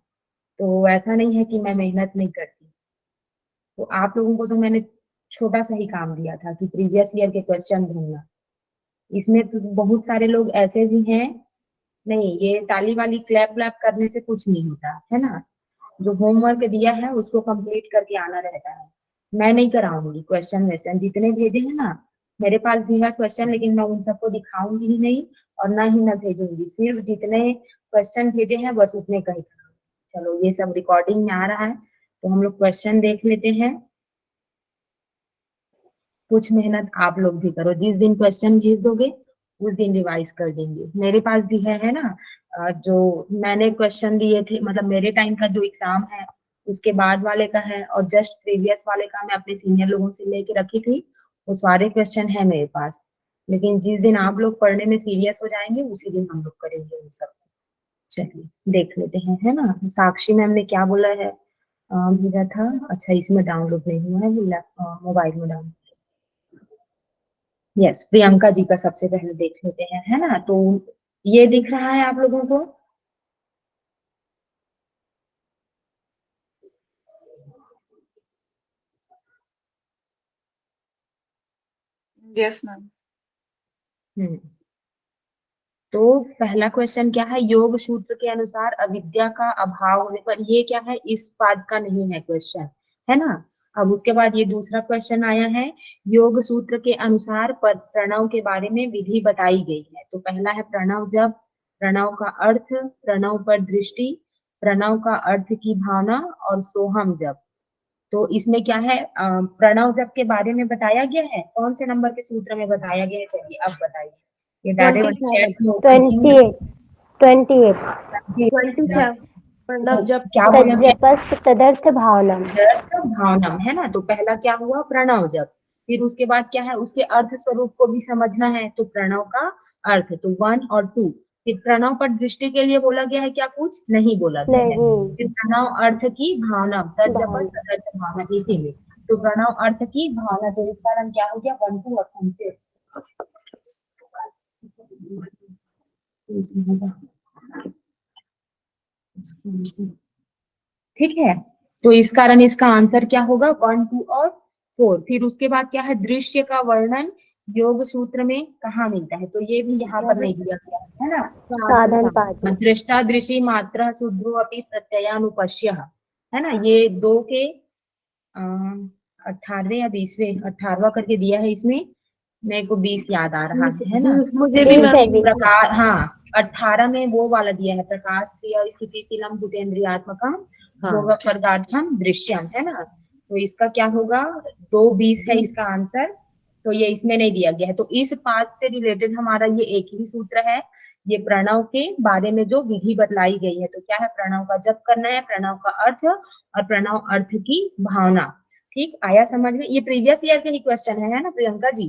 तो ऐसा नहीं है कि मैं मेहनत नहीं करती। तो आप लोगों को तो मैंने छोटा सा ही काम दिया था कि प्रीवियस ईयर के क्वेश्चन ढूंढना। इसमें तो बहुत सारे लोग ऐसे भी हैं, नहीं ये ताली वाली क्लैप व्लैप करने से कुछ नहीं होता है ना। जो होमवर्क दिया है उसको कंप्लीट करके आना रहता है। मैं नहीं कराऊंगी क्वेश्चन वेश्चन, जितने भेजे हैं ना मेरे पास भी है क्वेश्चन, लेकिन मैं उन सबको दिखाऊंगी ही नहीं और ना ही मैं भेजूंगी। सिर्फ जितने क्वेश्चन भेजे हैं बस उतने का ही कराऊंगी। चलो ये सब रिकॉर्डिंग में आ रहा है, तो हम लोग क्वेश्चन देख लेते हैं। कुछ मेहनत आप लोग भी करो, जिस दिन क्वेश्चन भेज दोगे उस दिन रिवाइज कर देंगे। मेरे पास भी है ना जो मैंने क्वेश्चन दिए थे, मतलब मेरे टाइम का जो एग्जाम है उसके बाद वाले का है, और जस्ट प्रीवियस वाले का मैं अपने सीनियर लोगों से लेके रखी थी, वो सारे क्वेश्चन है मेरे पास। लेकिन जिस दिन आप लोग पढ़ने में सीरियस हो जाएंगे उसी दिन हम लोग करेंगे उन सब। चलिए देख लेते हैं, है ना। साक्षी मैम ने क्या बोला है, भेजा था, अच्छा इसमें डाउनलोड नहीं हुआ है, मोबाइल में डाउनलोड। यस प्रियंका जी का सबसे पहले देख लेते हैं, है ना। तो ये दिख रहा है आप लोगों को? Yes ma'am. तो पहला क्वेश्चन क्या है, योग सूत्र के अनुसार अविद्या का अभाव होने पर, ये क्या है, इस पाद का नहीं है क्वेश्चन, है ना। अब उसके बाद ये दूसरा क्वेश्चन आया है, योग सूत्र के अनुसार प्रणव के बारे में विधि बताई गई है। तो पहला है प्रणव जप, प्रणव का अर्थ, प्रणव पर दृष्टि, प्रणव का अर्थ की भावना और सोहम जप। तो इसमें क्या है प्रणव जप के बारे में बताया गया है, कौन से नंबर के सूत्र में बताया गया है, चलिए अब बताइए। ये डायरेक्ट 27 चैट में ओपन की हूँ। 28 प्रणव जब क्या बोला, तज्जपस्त तदर्थ भावनम। भावनम, है ना। तो पहला क्या हुआ, प्रणव जप। फिर उसके बाद क्या है, उसके अर्थ स्वरूप को भी समझना है, तो प्रणव का अर्थ, तो 1 और 2। फिर प्रणव पर दृष्टि के लिए बोला गया है क्या, कुछ नहीं बोला गया है। नहीं फिर प्रणव अर्थ की भावना, तज्जपस भावना। तदर्थ भावना, इसी में तो प्रणव अर्थ की भावना, तो इसका नाम क्या हो गया, 1 2 और 3। ठीक है, तो इस कारण इसका आंसर क्या होगा 1, 2 और 4। फिर उसके बाद क्या है, दृश्य का वर्णन योग सूत्र में कहाँ मिलता है, तो ये भी यहाँ पर नहीं दिया गया है ना। साधन पाठ में। दृष्टा दृषि मात्रा शुद्धो अपि प्रत्ययानुपश्य है ना, ये 2 के 18वें या 20वें, 18वां करके दिया है इसमें, मेरे को 20 याद आ रहा है ना। मुझे भी 20 है, मैम 20 प्रकाश, हाँ 18 में वो वाला दिया है, प्रकाश क्रिया स्थितिशीलम भूतेन्द्रियात्मकम भोग हाँ पदार्थम दृश्यम है ना। तो इसका क्या होगा, 2:20 है इसका आंसर, तो ये इसमें नहीं दिया गया है। तो इस पाठ से रिलेटेड हमारा ये एक ही सूत्र है, ये प्रणव के बारे में जो विधि बतलाई गई है। तो क्या है, प्रणव का जप करना है, प्रणव का अर्थ और प्रणव अर्थ की भावना। ठीक, आया समझ में। ये प्रीवियस ईयर के ही क्वेश्चन है ना प्रियंका जी।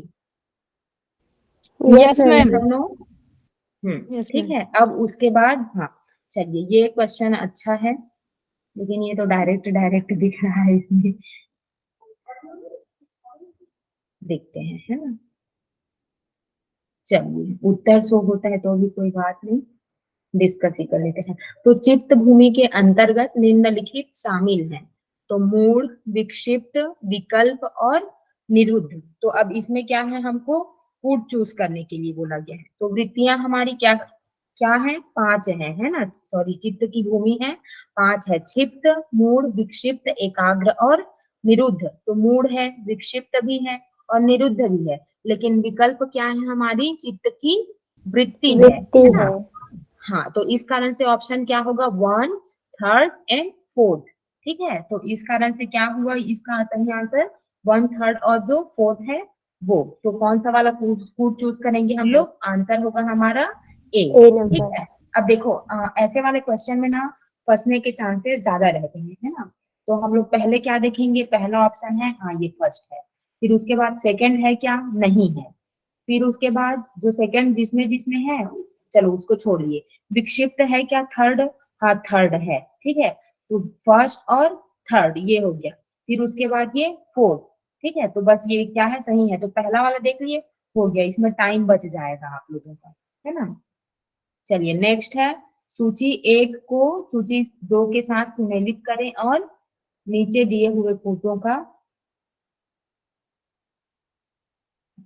Yes ma'am. सब नो, Yes, ठीक ma'am. है। अब उसके बाद हाँ चलिए, ये क्वेश्चन अच्छा है, लेकिन ये तो डायरेक्ट डायरेक्ट दिख रहा है इसमें, देखते हैं है ना। चलिए, उत्तर शो होता है तो भी कोई बात नहीं, डिस्कस ही कर लेते हैं। तो चित्त भूमि के अंतर्गत निम्नलिखित शामिल हैं, तो मूड, विक्षिप्त, विकल्प और निरुद्ध। तो अब इसमें क्या है, हमको फूड चूज करने के लिए बोला गया है। तो वृत्तियां हमारी क्या क्या है, 5 है ना, सॉरी चित्त की भूमि है 5 है, क्षिप्त, मूड, विक्षिप्त, एकाग्र और निरुद्ध। तो मूड है, विक्षिप्त भी है और निरुद्ध भी है, लेकिन विकल्प क्या है, हमारी चित्त की वृत्ति वृत्ति है ना। है। हाँ, तो इस कारण से ऑप्शन क्या होगा, 1, 3rd एंड 4th। ठीक है, तो इस कारण से क्या हुआ, इसका सही आंसर 1, 3rd और जो 4th है वो। तो कौन सा वाला फूड चूज करेंगे हम लोग, आंसर होगा हमारा ए। ए ठीक नंबर। है, अब देखो ऐसे वाले क्वेश्चन में ना फंसने के चांसेस ज्यादा रहते हैं है ना। तो हम लोग पहले क्या देखेंगे, पहला ऑप्शन है हाँ ये फर्स्ट है, फिर उसके बाद सेकंड है क्या, नहीं है, फिर उसके बाद जो सेकंड जिसमें जिसमें है चलो उसको छोड़िए, विक्षिप्त है क्या, थर्ड, हाँ थर्ड है। ठीक है, तो फर्स्ट और थर्ड ये हो गया, फिर उसके बाद ये फोर्थ। ठीक है, तो बस ये क्या है, सही है, तो पहला वाला देख लिए, हो गया, इसमें टाइम बच जाएगा आप लोगों का है ना। चलिए नेक्स्ट है, सूची 1 को सूची 2 के साथ सुमेलित करें और नीचे दिए हुए फोटो का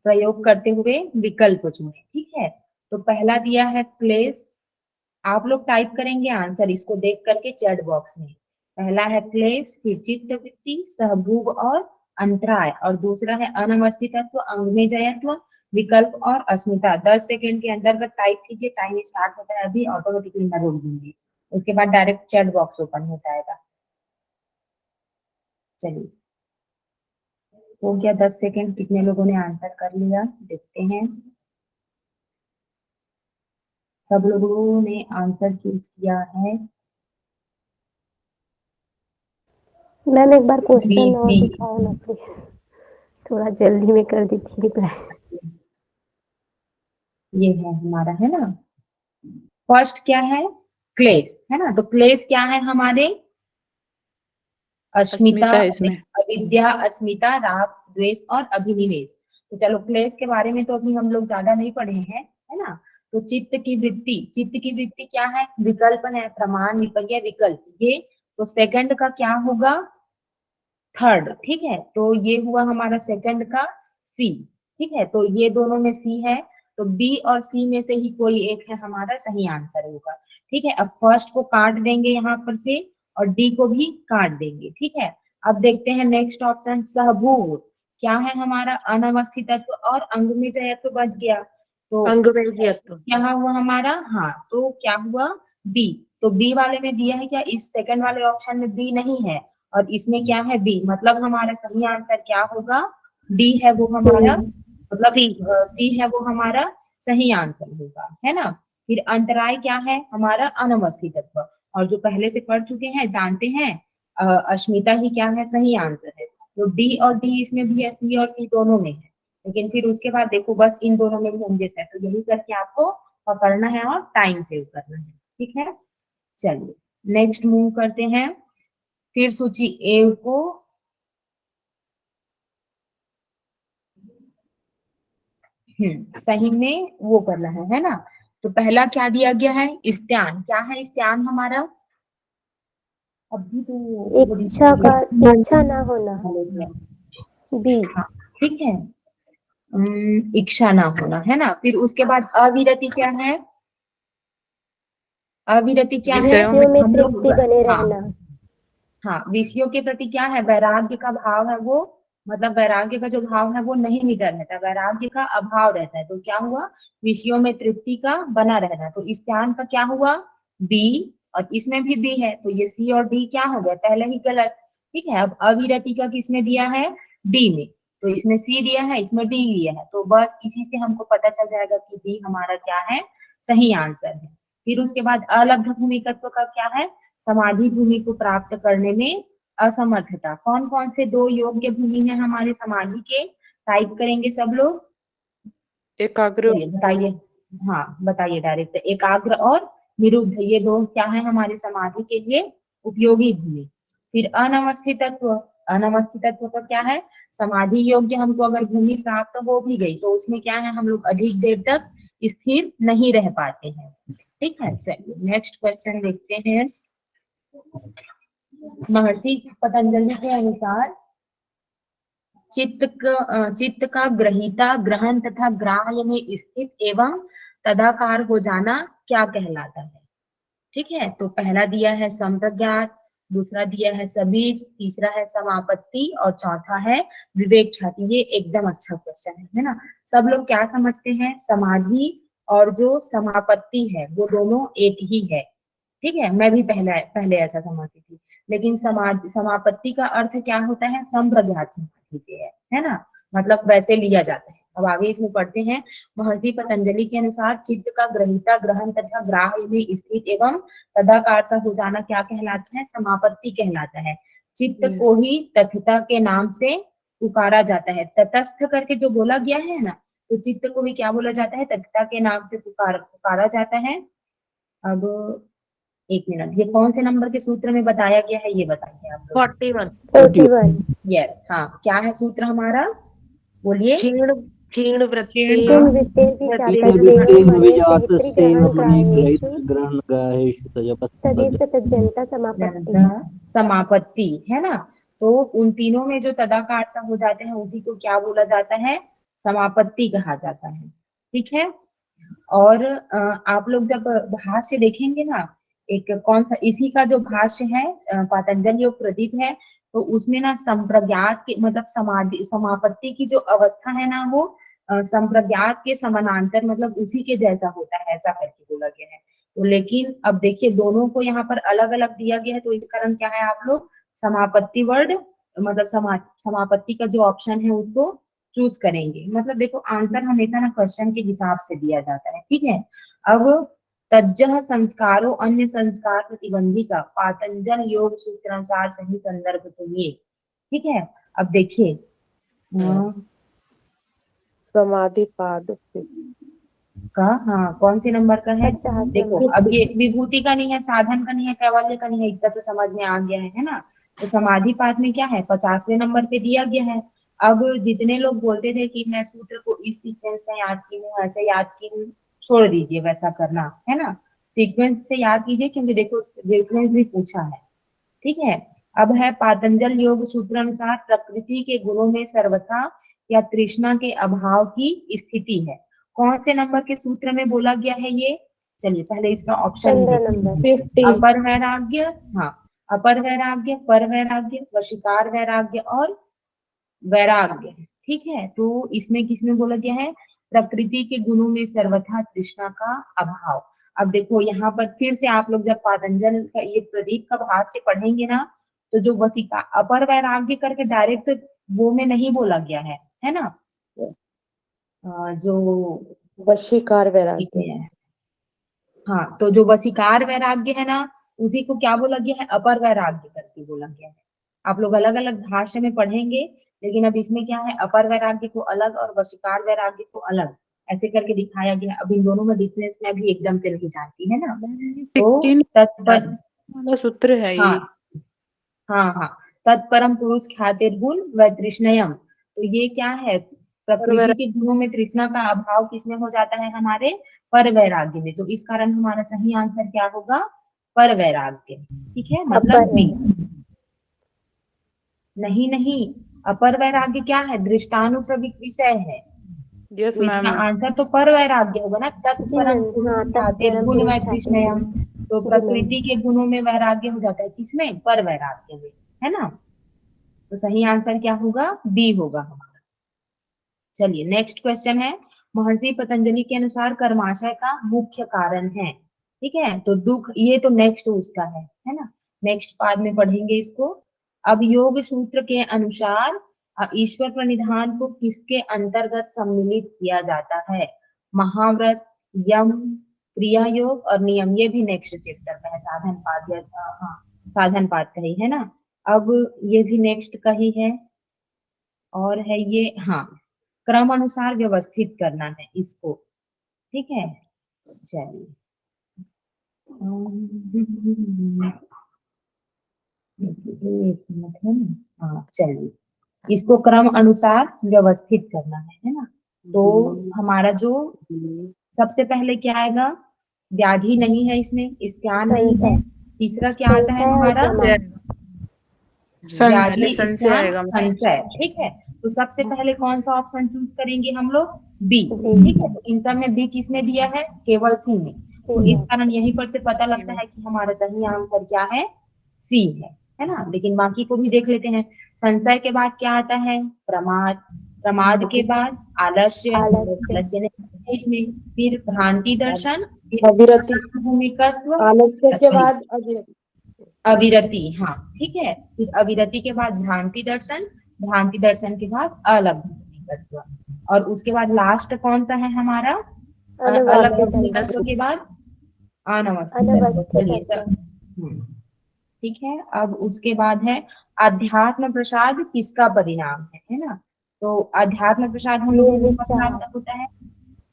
प्रयोग करते हुए विकल्प चुनें। ठीक है, तो पहला दिया है क्लेश, आप लोग टाइप करेंगे आंसर इसको देख करके चैट बॉक्स में। पहला है क्लेश, फिर चित्त वृत्ति, सहभोग और अंतराय, और दूसरा है अनवस्थितत्व, अंग में जयत्व, विकल्प और अस्मिता। 10 सेकंड के अंदर टाइप कीजिए, टाइम स्टार्ट होता है अभी, ऑटोमेटिकली मैं रोक दूंगी, उसके बाद डायरेक्ट चैट बॉक्स ओपन हो जाएगा। चलिए हो गया 10 सेकंड, कितने लोगों ने आंसर कर लिया देखते हैं। सब लोगों ने आंसर चूज किया है। मैम एक बार बी क्वेश्चन और बी दिखाओ ना प्लीज, थोड़ा जल्दी में कर दी थी रिप्लाई। ये है हमारा है ना, फर्स्ट क्या है, क्लेश है ना। तो क्लेश क्या है हमारे, अस्मिता, अस्मिता इसमें। अविद्या, अस्मिता, राग, द्वेष और अभिनिवेश। तो चलो क्लेश के बारे में तो अभी हम लोग ज्यादा नहीं पढ़े हैं है ना। तो चित्त की वृत्ति, चित्त की वृत्ति क्या है, विकल्प है, प्रमाण, विपर्य, विकल्प ये। तो सेकंड का क्या होगा, थर्ड। ठीक है, तो ये हुआ हमारा सेकंड का सी। ठीक है, तो ये दोनों में सी है, तो बी और सी में से ही कोई एक है हमारा सही आंसर होगा। ठीक है, अब फर्स्ट को काट देंगे यहाँ पर से और डी को भी काट देंगे। ठीक है, अब देखते हैं नेक्स्ट ऑप्शन, सहभोग क्या है हमारा, अनवस्थितत्व और अंग में जयत्व बच गया, तो अंग में जयत्व। क्या हुआ हमारा, हाँ तो क्या हुआ बी। तो बी वाले में दिया है क्या, इस सेकंड वाले ऑप्शन में बी नहीं है और इसमें क्या है बी, मतलब हमारा सही आंसर क्या होगा, डी है वो हमारा, मतलब सी है वो हमारा सही आंसर होगा है ना। फिर अंतराय क्या है हमारा, अनवस्थितत्व, और जो पहले से पढ़ चुके हैं जानते हैं अस्मिता ही क्या है सही आंसर है। तो डी और डी इसमें भी है, सी और सी दोनों में है, लेकिन फिर उसके बाद देखो बस इन दोनों में चेंजेस है, तो यही करके आपको पकड़ना है और टाइम सेव करना है। ठीक है, चलिए नेक्स्ट मूव करते हैं, फिर सूची ए को सही में वो करना है ना। तो पहला क्या दिया गया है, स्त्यान। क्या है स्त्यान हमारा? अभी तो इच्छा ना होना, बी। हाँ, ठीक है। इच्छा ना होना है ना। फिर उसके बाद अविरति क्या है? अविरति क्या है? विषयों विषयों में हम लोग तृप्ति बने हाँ रहना। हाँ, विषयों के प्रति क्या है, वैराग्य का भाव है वो, मतलब वैराग्य का जो भाव है वो नहीं मिटा रहता, वैराग्य का अभाव रहता है। तो क्या हुआ, विषयों में तृप्ति का बना रहना। तो इस ध्यान का क्या हुआ, बी। और इसमें भी बी है, तो ये सी और डी क्या हो गया, पहले ही गलत। ठीक है, अब अविरति का किसमें दिया है, डी में। तो इसमें सी दिया है, इसमें डी दिया है, तो बस इसी से हमको पता चल जाएगा कि डी हमारा क्या है, सही आंसर है। फिर उसके बाद अलब्ध भूमिकत्व का क्या है, समाधि भूमि को प्राप्त करने में असमर्थता। कौन कौन से दो योग्य भूमि है हमारे समाधि के, टाइप करेंगे सब लोग, एकाग्र बताइए। हाँ बताइए डायरेक्ट, एकाग्र और निरुद्ध, ये दो क्या है हमारे समाधि के लिए उपयोगी भूमि। फिर अनवस्थितत्व, अनवस्थितत्व का क्या है, समाधि योग्य हमको अगर भूमि प्राप्त हो भी गई तो उसमें क्या है, हम लोग अधिक देर तक स्थिर नहीं रह पाते हैं। ठीक है, चलिए नेक्स्ट क्वेश्चन देखते हैं। महर्षि पतंजलि के अनुसार चित्त का ग्रहीता, ग्रहण तथा ग्राह्य में स्थित एवं तदाकार हो जाना क्या कहलाता है। ठीक है, तो पहला दिया है संप्रज्ञात, दूसरा दिया है सबीज, तीसरा है समापत्ति और चौथा है विवेक ख्याति। ये एकदम अच्छा क्वेश्चन है ना। सब लोग क्या समझते हैं, समाधि और जो समापत्ति है वो दोनों एक ही है। ठीक है, मैं भी पहले ऐसा समझती थी, लेकिन समापत्ति का अर्थ क्या होता है, संप्रज्ञात समाधि से है ना, मतलब वैसे लिया जाता है। अब आगे इसमें पढ़ते हैं। महर्षि पतंजलि के अनुसार चित्त का ग्रहीता, ग्रहण तथा ग्राह्य में स्थित एवं तदाकार सा हो जाना क्या कहलाता है, समापत्ति कहलाता है। चित्त को ही तथता के नाम से पुकारा जाता है। तटस्थ करके जो बोला गया है ना, तो चित्त को भी क्या बोला जाता है, तथता के नाम से पुकारा जाता है। अब एक मिनट, ये कौन से नंबर के सूत्र में बताया गया है, ये बताइए आप लोग। 41 41 यस, हाँ, क्या है सूत्र हमारा, बोलिए। क्षीण क्षीण वृत्ति क्षीण वृत्तेर्हि चापस्येव मनेर् सहित्री ग्रहणग्राहेषु तदेव तज्जनता समापत्ति। समापत्ति है ना। तो उन तीनों में जो तदाकार सा हो जाते हैं उसी को क्या बोला जाता है, समापत्ति कहा जाता है। ठीक है, और आप लोग जब भाष्य देखेंगे ना, एक कौन सा, इसी का जो भाष्य है पातंजलि योग प्रदीप है, तो उसमें ना संप्रज्ञात के मतलब समापत्ति की जो अवस्था है ना, वो संप्रज्ञात के समानांतर मतलब उसी के जैसा होता है, ऐसा करके बोला गया है। तो लेकिन अब देखिए दोनों को यहाँ पर अलग अलग दिया गया है, तो इस कारण क्या है, आप लोग समापत्ति वर्ड मतलब समापत्ति का जो ऑप्शन है उसको चूज करेंगे। मतलब देखो आंसर हमेशा ना क्वेश्चन के हिसाब से दिया जाता है। ठीक है, अब तज्जह संस्कारों अन्य संस्कार प्रतिबंधी का पातंजल योग सूत्रानुसार सही संदर्भ चुनिए। ठीक है, अब देखिए समाधि पाद का, हाँ कौन सी नंबर का है, 50 देखो नंबर। अब ये विभूति का नहीं है, साधन का नहीं है, कैवल्य का नहीं है, इतना तो समझ में आ गया है ना। तो समाधि पाद में क्या है, 50वें नंबर पे दिया गया है। अब जितने लोग बोलते थे कि मैं सूत्र को इस सीक्वेंस में याद की हूँ, ऐसे याद की हूँ, छोड़ दीजिए वैसा करना, है ना। सीक्वेंस से याद कीजिए, क्योंकि देखो सीक्वेंस भी पूछा है। ठीक है, अब है पातंजल योग सूत्र अनुसार प्रकृति के गुणों में सर्वथा या तृष्णा के अभाव की स्थिति है। कौन से नंबर के सूत्र में बोला गया है ये, चलिए पहले इसका ऑप्शन 15 नंबर। 50 अपर वैराग्य, हाँ अपर वैराग्य, पर वैराग्य, वशीकार वैराग्य और वैराग्य। ठीक है, तो इसमें किसमें बोला गया है, प्रकृति के गुणों में सर्वथा तृष्णा का अभाव। अब देखो यहाँ पर फिर से आप लोग जब पातंजल का ये प्रदीप का भाष्य पढ़ेंगे ना, तो जो वशिका अपर वैराग्य करके डायरेक्ट वो में नहीं बोला गया है ना। जो वशीकार वैराग्य है, हाँ, तो जो वशीकार वैराग्य है ना, उसी को क्या बोला गया है, अपर वैराग्य करके बोला गया है। आप लोग अलग अलग भाष्य में पढ़ेंगे, लेकिन अब इसमें क्या है, अपर वैराग्य को अलग और वशीकार वैराग्य को अलग ऐसे करके दिखाया गया। अब इन दोनों में डिफरेंस में भी एकदम से नहीं जानती है ना। तो 16 तत्पर, वाला सूत्र है ये। हाँ हाँ हाँ, तत्परम पुरुष ख्यातिर्गुण व तृष्णयम। तो ये क्या है, प्रकृति के गुणों में तृष्णा का अभाव किसमें हो जाता है? हमारे पर वैराग्य में। तो इस कारण हमारा सही आंसर क्या होगा? पर वैराग्य। ठीक है, मतलब अपर बी। नहीं, अपर वैराग्य क्या है? दृष्टानुश्रविक विषय है। यस तो इसका मैम। आंसर तो पर वैराग्य होगा ना। तत्परम मैम, हाँ, पुरुषाते तत्परम गुण में पुरुषाते तृष्णया। तो जी, प्रकृति के गुणों में वैराग्य हो जाता है, किसमें? पर वैराग्य में, है ना। तो सही आंसर क्या होगा? बी होगा हमारा। चलिए नेक्स्ट क्वेश्चन है, महर्षि पतंजलि के अनुसार कर्माशय का मुख्य कारण है। ठीक है, तो दुख, ये तो नेक्स्ट उसका है ना, नेक्स्ट पार्ट में पढ़ेंगे इसको। अब योग सूत्र के अनुसार ईश्वर प्रणिधान को किसके अंतर्गत सम्मिलित किया जाता है? महाव्रत, यम, क्रिया योग और नियम। ये भी नेक्स्ट चैप्टर का है, साधन पाठ हाँ, साधन पाठ का ही है ना। अब ये भी नेक्स्ट का ही है, और है ये, हाँ, क्रम अनुसार व्यवस्थित करना है इसको। ठीक है, चलिए एक मिनट है ना। हाँ चलिए, इसको क्रम अनुसार व्यवस्थित करना है ना। तो हमारा जो सबसे पहले क्या आएगा? व्याधि नहीं है इसमें, स्त्यान नहीं है। तीसरा क्या आता है हमारा? व्याधि, स्त्यान, संशय। ठीक है, तो सबसे पहले कौन सा ऑप्शन चूज करेंगे हम लोग? बी। ठीक है, तो इन सब में बी किसने दिया है? केवल सी में। तो इस कारण यहीं पर से पता लगता है कि हमारा सही आंसर क्या है? सी है ना। लेकिन बाकी को भी देख लेते हैं। संशय के बाद क्या आता है? प्रमाद। प्रमाद के बाद आलस्य। आलस्य नहीं है इसमें। फिर भ्रांति दर्शन, अविरति, भूमिकत्व, आलस्य के बाद अविरति। अविरति। हाँ ठीक है, फिर अविरति के बाद भ्रांति दर्शन, भ्रांति दर्शन के बाद अलग भूमिकत्व, और उसके बाद लास्ट कौन सा है हमारा? अलग भूमिकत्व के बाद अनवस्थित। चलिए सब ठीक है। अब उसके बाद है अध्यात्म प्रसाद किसका परिणाम है ना। तो अध्यात्म प्रसाद हम लोगों को प्राप्त होता है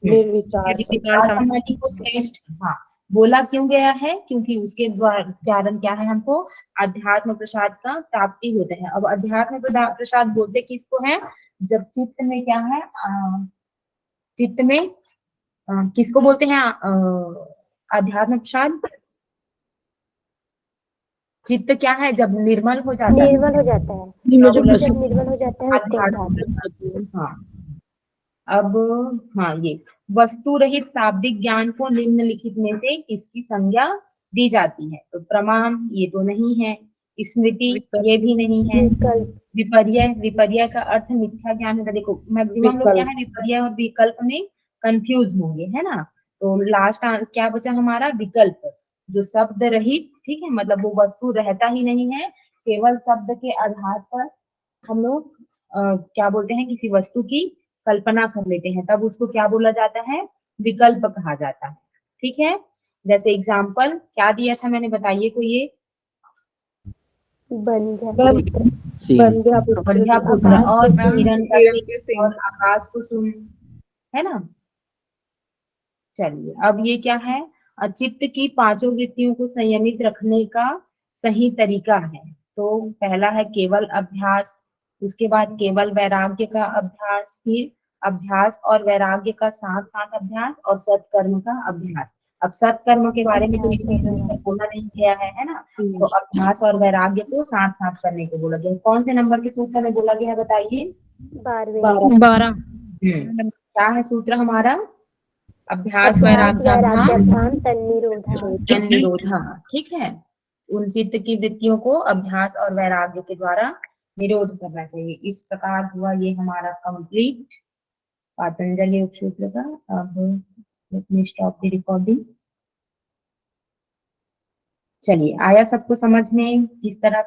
निर्विचार समाधि को श्रेष्ठ। हाँ, बोला क्यों गया है? क्योंकि उसके द्वारा कारण क्या है? हमको अध्यात्म प्रसाद का प्राप्ति होता है। अब अध्यात्म प्रसाद बोलते किसको है? जब चित्त में क्या है, चित्त में किसको बोलते हैं अध्यात्म प्रसाद? चित्त क्या है? जब निर्मल हो जाता है, निर्मल हो जाता है, जब निर्मल हो जाता है उसको अध्यात्म। हाँ, अब हाँ, ये वस्तु रहित शाब्दिक ज्ञान को निम्नलिखित में से किसकी संज्ञा दी जाती है? तो प्रमाण ये तो नहीं है, स्मृति ये भी नहीं है, विपर्य, विपर्य का अर्थ मिथ्या ज्ञान होता है। देखो मैक्सिमम लोग क्या है, विपर्य और विकल्प में कंफ्यूज होंगे, है ना। तो लास्ट क्या बचा हमारा? विकल्प, जो शब्द रहित, ठीक है, मतलब वो वस्तु रहता ही नहीं है, केवल शब्द के आधार पर हम लोग क्या बोलते हैं, किसी वस्तु की कल्पना कर लेते हैं, तब उसको क्या बोला जाता है? विकल्प कहा जाता है। ठीक है, जैसे एग्जाम्पल क्या दिया था मैंने, बताइए कोई ये? बंध्या पुत्र और हिरण्यकशिप और आकाश कुसुम, है ना। चलिए अब ये क्या है? चित्त की पांचों वृत्तियों को संयमित रखने का सही तरीका है। तो पहला है केवल अभ्यास, उसके बाद केवल वैराग्य का अभ्यास, फिर अभ्यास और वैराग्य का साथ साथ अभ्यास, और सत्कर्म का अभ्यास। अब सत्कर्म के बारे में तो इसमें बोला नहीं गया है ना। तो अभ्यास और वैराग्य को साथ साथ करने को बोला गया। कौन से नंबर के सूत्र में बोला गया है बताइए? 12। क्या है सूत्र हमारा? अभ्यास वैराग्याभ्याम तन्निरोधा। ठीक है, उन चित्त की वृत्तियों को अभ्यास और वैराग्य के द्वारा निरोध करना चाहिए। इस प्रकार हुआ ये हमारा कंप्लीट पातंजलि योग सूत्र का। अब स्टॉप द रिकॉर्डिंग। चलिए, आया सबको समझ में किस तरह